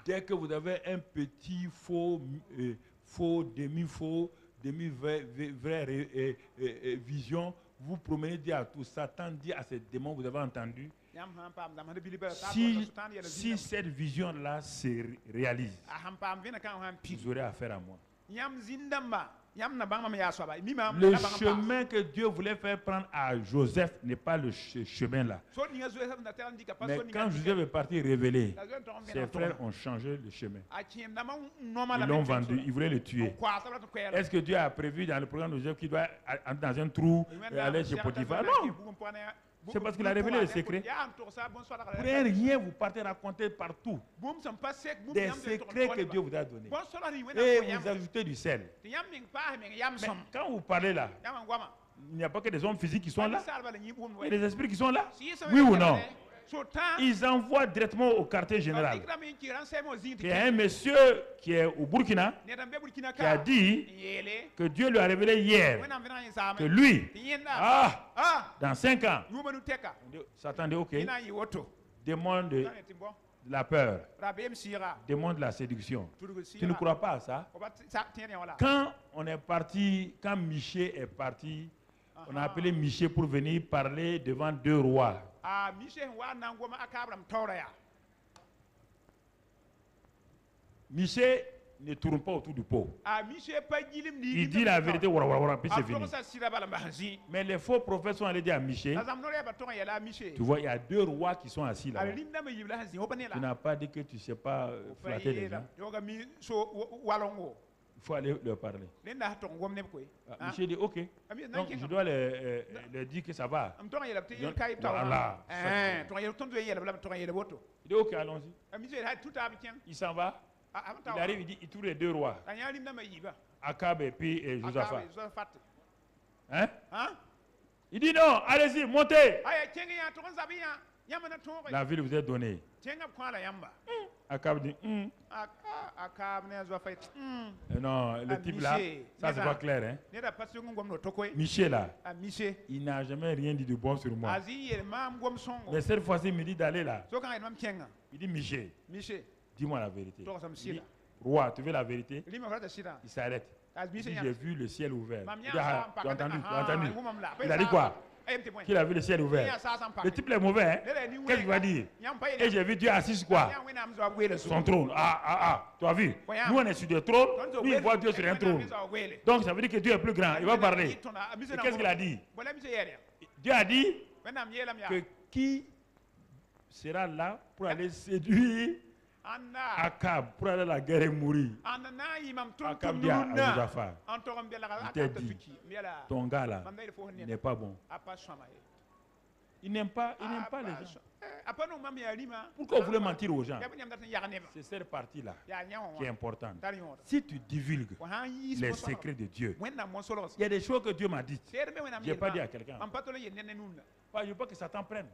Dès que vous avez un petit faux, demi-faux, demi-vraie vision, vous promenez dire à tout Satan, dit à ces démons, vous avez entendu, si cette vision-là se réalise, vous aurez affaire à moi. Le chemin que Dieu voulait faire prendre à Joseph n'est pas le chemin là. Mais quand Joseph est parti révéler, ses frères ont changé le chemin. Ils l'ont vendu, ils voulaient le tuer. Est-ce que Dieu a prévu dans le programme de Joseph qu'il doit entrer dans un trou et aller chez Potiphar? Non. C'est parce qu'il a révélé le secret. Pour rien, vous partez raconter partout des secrets que Dieu vous a donnés. Et vous ajoutez du sel. Mais quand vous parlez là, il n'y a pas que des hommes physiques qui sont là. Il y a des esprits qui sont là. Oui ou non? Ils envoient directement au quartier général. Il y a un monsieur qui est au Burkina qui a dit que Dieu lui a révélé hier que lui, dans 5 ans, Satan dit ok, démon de la peur, démon de la séduction. Tu ne crois pas à ça? Quand on est parti, quand Miché est parti, on a appelé Miché pour venir parler devant 2 rois. Miché ne tourne pas autour du pot. Ah, monsieur pas gilim ni. Il dit la vérité, puis c'est fini. fini. Mais les faux prophètes sont allés dire à Michée, tu vois, il y a 2 rois qui sont assis là. Tu n'as pas dit que tu ne sais pas flatter les gens. Il faut aller leur parler. Michée dit ok. Donc je dois leur dire que ça va. Voilà. Il dit ok, allons-y. Il s'en va. Il arrive, il trouve les 2 rois. Akab et puis Josaphat. Hein? Il dit non, allez-y, montez. La ville vous est donnée. Akab dit non, le type là, ça c'est pas clair. Hein? Michel là, il n'a jamais rien dit de bon sur moi. Mais cette fois-ci, il me dit d'aller là. Il dit Michel, dis-moi la vérité. Il dit, roi, tu veux la vérité? Il s'arrête. Il dit, j'ai vu le ciel ouvert. Il dit, tu as entendu? Il a dit quoi? Qu'il a vu le ciel ouvert. Le type est mauvais, hein? Qu'est-ce qu'il va dire? Et j'ai vu Dieu assis sur quoi? Son trône. Tu as vu? Nous on est sur des trônes, nous on voit Dieu sur un trône. Donc ça veut dire que Dieu est plus grand. Il va parler. Et qu'est-ce qu'il a dit? Dieu a dit que qui sera là pour aller séduire Akab, pour aller à la guerre et mourir. Akab dit à Josaphat, il t'a dit, ton gars là n'est pas bon. Il n'aime pas les gens. Pourquoi vous voulez mentir aux gens? C'est cette partie-là qui est importante. Si tu divulgues les secrets de Dieu, il y a des choses que Dieu m'a dites. Je n'ai pas dit à quelqu'un. Je veux pas que Satan prenne.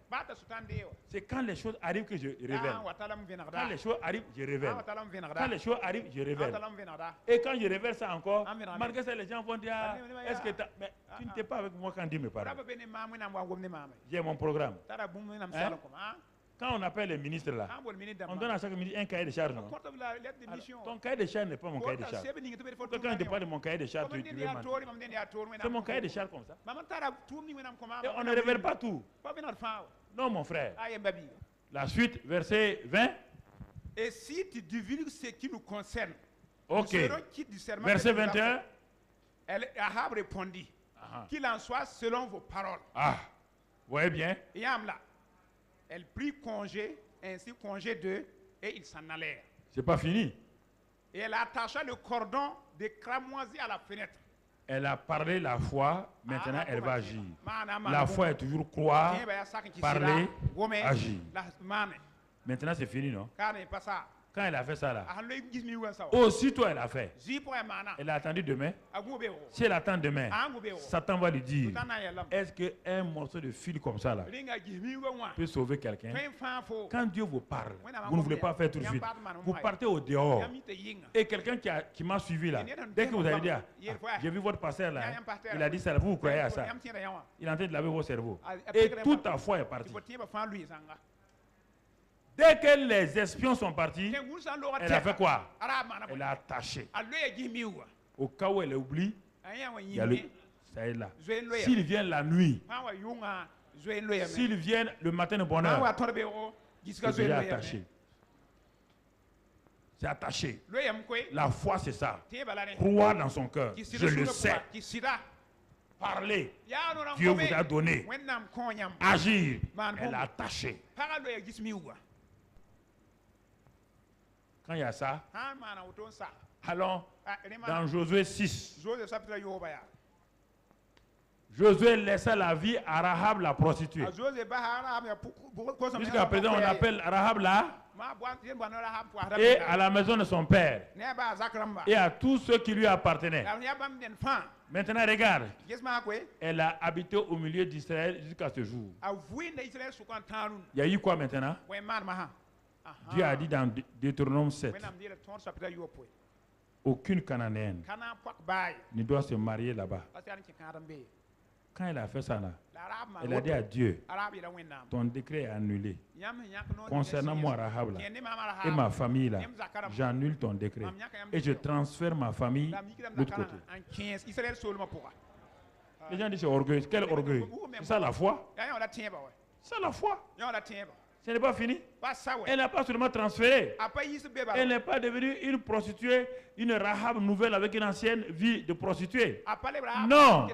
C'est quand les choses arrivent que je révèle. Quand les choses arrivent, je révèle. Quand les choses arrivent, je révèle. Et quand je révèle ça encore, malgré ça, les gens vont dire, est-ce que mais tu n'étais pas avec moi quand Dieu me parle. J'ai mon programme. Hein? Quand on appelle les ministres là, on donne à chaque ministre un cahier de charge. Alors, ton cahier de charge n'est pas mon cahier de charge. Quand je te parle de mon cahier de charge, tu veux mentir. C'est mon cahier de charge comme ça. Et on ne révèle pas tout. Non, mon frère. La suite, verset 20. Et si tu divulgues ce qui nous concerne, ok. Verset 21. Ahab répondit, qu'il en soit selon vos paroles. Ah, vous voyez bien. Et elle prit congé, ainsi congé d'eux, et ils s'en allèrent. C'est pas fini. Et elle attacha le cordon de cramoisi à la fenêtre. Elle a parlé la foi, maintenant elle va agir. La foi est toujours croire, parler, agir. Maintenant c'est fini, non? Quand elle a fait ça là, aussitôt elle a fait. Elle a attendu demain. Si elle attend demain, Satan va lui dire, est-ce qu'un morceau de fil comme ça là peut sauver quelqu'un? Quand Dieu vous parle, vous ne voulez pas faire tout de suite. Vous partez au dehors. Et quelqu'un qui m'a suivi là, dès que vous allez dire, j'ai vu votre pasteur là, il a dit ça, vous croyez à ça. Il est en train de laver vos cerveaux. Et toute ta foi est partie. Dès que les espions sont partis, elle a fait quoi? Elle a attaché. Au cas où elle oublie, il y a ça est là. S'ils viennent la nuit, s'ils viennent le matin de bonne heure, c'est déjà attaché. C'est attaché. La foi, c'est ça. Croire dans son cœur. Je le sais. Parler. Dieu vous a donné. Agir. Elle a attaché. Quand il y a ça, allons dans Josué 6. Josué laissa la vie à Rahab la prostituée. Jusqu'à présent, on appelle Rahab là. Et à la maison de son père. Et à tous ceux qui lui appartenaient. Maintenant, regarde. Elle a habité au milieu d'Israël jusqu'à ce jour. Il y a eu quoi maintenant? Dieu a dit dans Deutéronome 7, aucune Cananéenne ne doit se marier là-bas. Quand elle a fait ça là, elle a dit à Dieu, ton décret est annulé. Concernant moi, Rahab là, et ma famille là, j'annule ton décret. Et je transfère ma famille de l'autre côté. Les gens disent c'est orgueil. Quel orgueil? C'est ça la foi? C'est ça la foi. Ce n'est pas fini. Pas ça, ouais. Elle n'a pas seulement transféré. Après, il se béba. Elle n'est pas devenue une prostituée, une Rahab nouvelle avec une ancienne vie de prostituée. Non.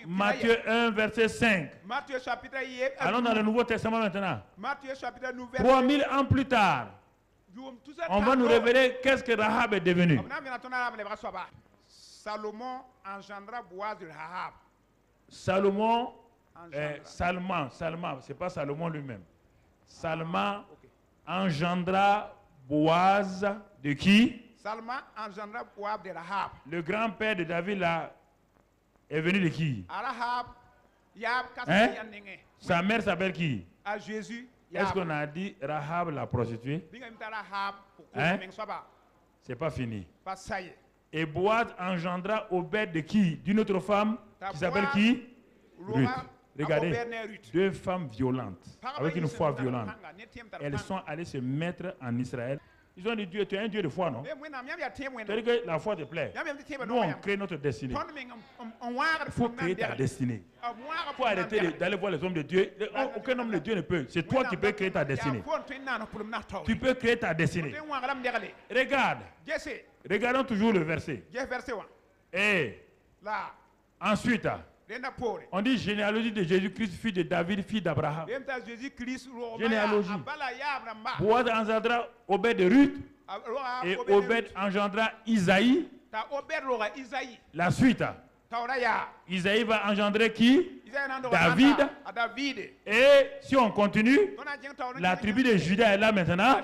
Matthieu 1, verset 5. Matthieu chapitre Allons dans le Nouveau Testament maintenant. Matthieu chapitre 9. 3000 ans plus tard, on va nous révéler qu'est-ce que Rahab est devenue. Salomon engendra Boaz de Rahab. Salomon, Salman, c'est pas Salomon lui-même. Salman engendra Boaz de qui? Salman engendra Boaz de Rahab. Le grand-père de David là est venu de qui? Rahab. Hein? Sa mère s'appelle qui? À Jésus. Est-ce qu'on a dit Rahab la prostituée? Hein? C'est pas fini. Et Boaz engendra Obed de qui? D'une autre femme qui s'appelle qui? Ruth. Regardez, deux femmes violentes, avec une foi violente. Elles sont allées se mettre en Israël. Ils ont dit, Dieu, tu es un Dieu de foi, non? C'est-à-dire que la foi te plaît. Nous, on crée notre destinée. Il faut créer ta destinée. Il faut arrêter d'aller voir les hommes de Dieu. Aucun homme de Dieu ne peut. C'est toi qui peux créer ta destinée. Tu peux créer ta destinée. Regarde. Regardons toujours le verset. Et ensuite, on dit généalogie de Jésus-Christ, fils de David, fils d'Abraham. Généalogie. Boaz engendra Obed de Ruth. Et Obed engendra Isaïe. La suite. Isaïe va engendrer qui? David. Et si on continue, la tribu de Juda est là maintenant.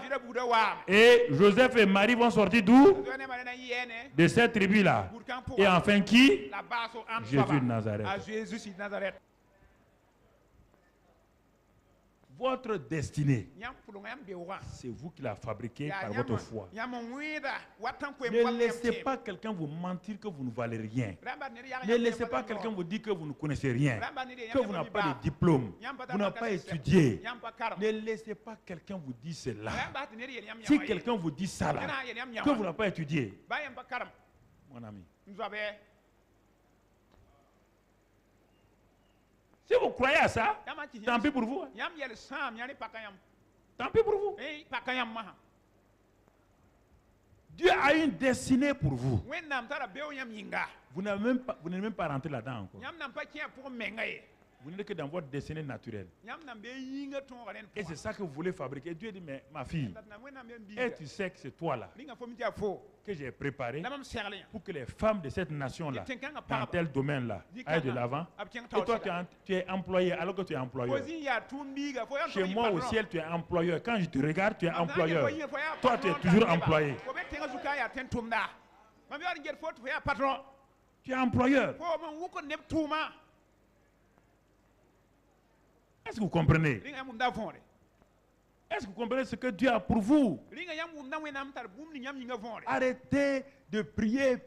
Et Joseph et Marie vont sortir d'où? De cette tribu-là. Et enfin qui? Jésus de Nazareth. Votre destinée, c'est vous qui la fabriquez par votre foi. Ne laissez pas quelqu'un vous mentir que vous ne valez rien. Ne laissez pas quelqu'un vous dire que vous ne connaissez rien, que vous n'avez pas de diplôme, vous n'avez pas étudié. Ne laissez pas quelqu'un vous dire cela. Si quelqu'un vous dit ça là, que vous n'avez pas étudié, mon ami, si vous croyez à ça, tant pis pour vous. Tant pis pour vous. Dieu a une destinée pour vous. Vous n'êtes même pas rentré là-dedans encore. Vous n'êtes que dans votre destinée naturelle. Et c'est ça que vous voulez fabriquer. Dieu dit, mais ma fille, et tu sais que c'est toi là que j'ai préparé pour que les femmes de cette nation-là, dans tel domaine-là, aillent de l'avant. Et toi, tu es employé alors que tu es employeur. Chez moi au ciel, tu es employeur. Quand je te regarde, tu es employeur. Toi, tu es toujours employé. Tu es employeur. Est-ce que vous comprenez? Est-ce que vous comprenez ce que Dieu a pour vous? Arrêtez de prier.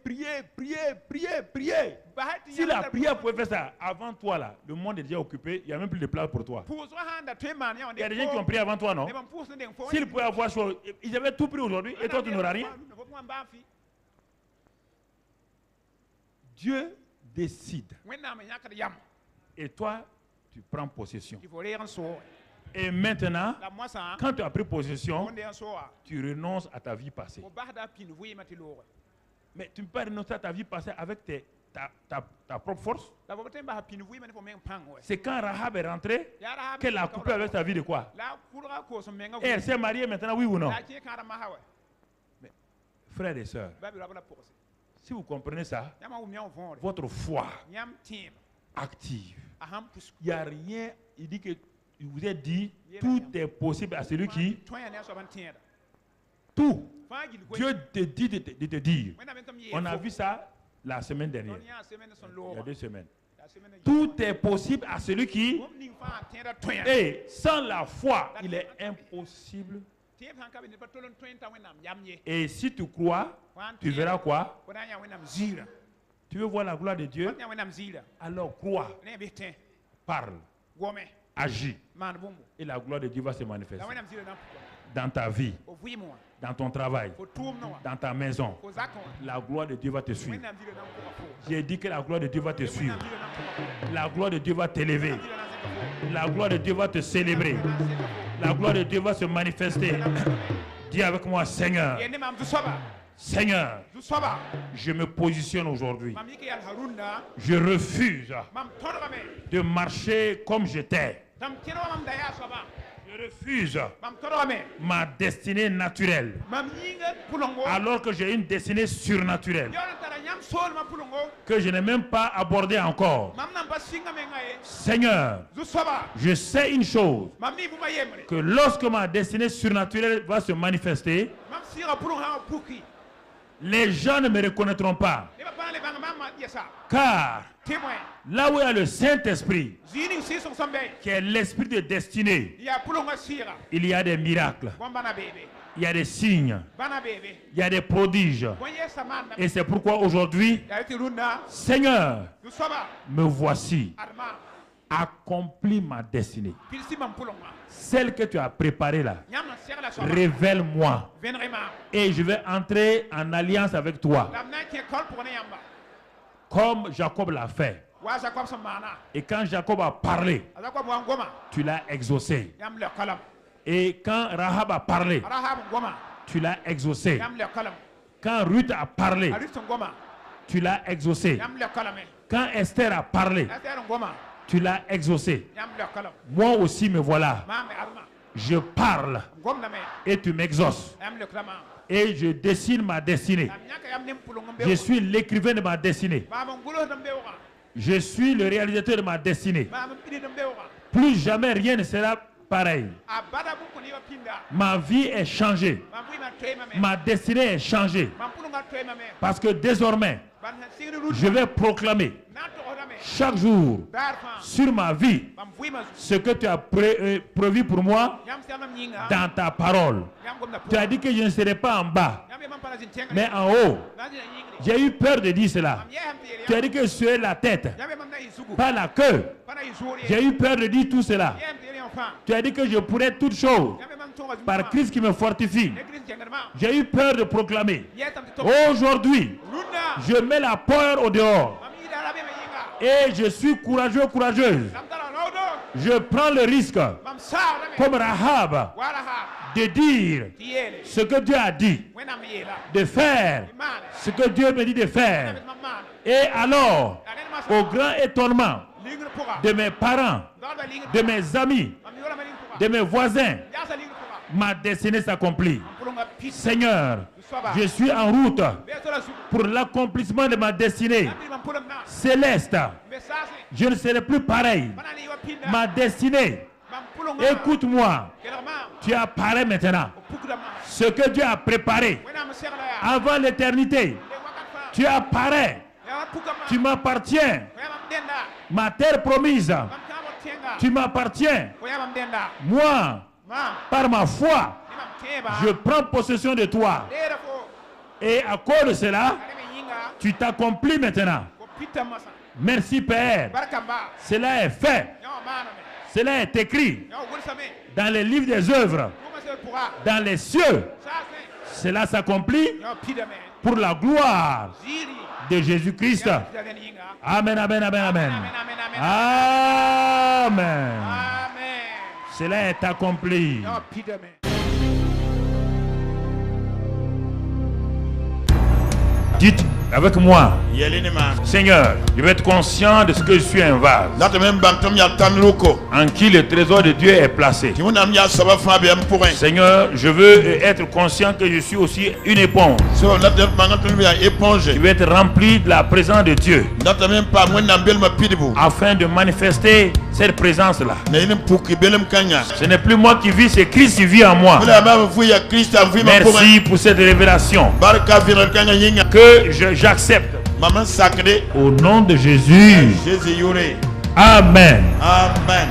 Si la prière pouvait faire ça, avant toi là, le monde est déjà occupé, il n'y a même plus de place pour toi. Il y a des gens qui ont prié avant toi, non? S'ils pouvaient avoir chose, ils avaient tout pris aujourd'hui et toi tu n'auras rien. Dieu décide. Et toi, tu prends possession. Et maintenant, quand tu as pris possession, tu renonces à ta vie passée. Mais tu ne peux pas renoncer à ta vie passée avec ta propre force. C'est quand Rahab est rentrée qu'elle a coupé avec sa vie de quoi? Et elle s'est mariée maintenant, oui ou non? Mais, frères et sœurs, si vous comprenez ça, votre foi active. Il n'y a rien, il dit que il vous a dit, tout est possible à celui qui... Tout. Dieu te dit de te dire. On a vu ça la semaine dernière. Il y a 2 semaines. Tout est possible à celui qui... Et sans la foi, il est impossible. Et si tu crois, tu verras quoi? Tu veux voir la gloire de Dieu? Alors crois, parle, agis. Et la gloire de Dieu va se manifester dans ta vie, dans ton travail, dans ta maison. La gloire de Dieu va te suivre. J'ai dit que la gloire de Dieu va te suivre. La gloire de Dieu va t'élever. La gloire de Dieu va te célébrer. La gloire de Dieu va se manifester. Dis avec moi, Seigneur. Seigneur, je me positionne aujourd'hui. Je refuse de marcher comme j'étais. Je refuse ma destinée naturelle alors que j'ai une destinée surnaturelle que je n'ai même pas abordée encore. Seigneur, je sais une chose, que lorsque ma destinée surnaturelle va se manifester, les gens ne me reconnaîtront pas. Car là où il y a le Saint-Esprit, qui est l'esprit de destinée, il y a des miracles, il y a des signes, il y a des prodiges. Et c'est pourquoi aujourd'hui, Seigneur, me voici. Accomplis ma destinée. Celle que tu as préparée là, révèle-moi. Et je vais entrer en alliance avec toi. Comme Jacob l'a fait. Et quand Jacob a parlé, tu l'as exaucé. Et quand Rahab a parlé, tu l'as exaucé. Quand Ruth a parlé, tu l'as exaucé. Quand Esther a parlé, tu l'as exaucé. Moi aussi me voilà. Je parle et tu m'exauces. Et je dessine ma destinée. Je suis l'écrivain de ma destinée. Je suis le réalisateur de ma destinée. Plus jamais rien ne sera pareil. Ma vie est changée. Ma destinée est changée. Parce que désormais, je vais proclamer chaque jour sur ma vie ce que tu as prévu pour moi dans ta parole. Tu as dit que je ne serai pas en bas, mais en haut. J'ai eu peur de dire cela. Tu as dit que je serai la tête, pas la queue. J'ai eu peur de dire tout cela. Tu as dit que je pourrais toutes choses par Christ qui me fortifie. J'ai eu peur de proclamer. Aujourd'hui, je mets la peur au dehors. Et je suis courageux, courageuse. Je prends le risque, comme Rahab, de dire ce que Dieu a dit, de faire ce que Dieu me dit de faire. Et alors, au grand étonnement de mes parents, de mes amis, de mes voisins, ma destinée s'accomplit. Seigneur, je suis en route pour l'accomplissement de ma destinée céleste. Je ne serai plus pareil. Ma destinée, écoute-moi, tu apparais maintenant. Ce que Dieu a préparé avant l'éternité, tu apparais. Tu m'appartiens. Ma terre promise, tu m'appartiens. Moi, par ma foi, je prends possession de toi. Et à cause de cela, tu t'accomplis maintenant. Merci Père. Cela est fait. Cela est écrit dans les livres des œuvres, dans les cieux. Cela s'accomplit pour la gloire de Jésus-Christ. Amen, amen, amen, amen. Amen. Cela est accompli. Dites avec moi, Seigneur, je vais être conscient de ce que je suis un vase en qui le trésor de Dieu est placé. Seigneur, je veux être conscient que je suis aussi une éponge. Je vais être rempli de la présence de Dieu afin de manifester cette présence-là. Ce n'est plus moi qui vis, c'est Christ qui vit en moi. Merci pour cette révélation que j'accepte. Au nom de Jésus. Amen. Amen.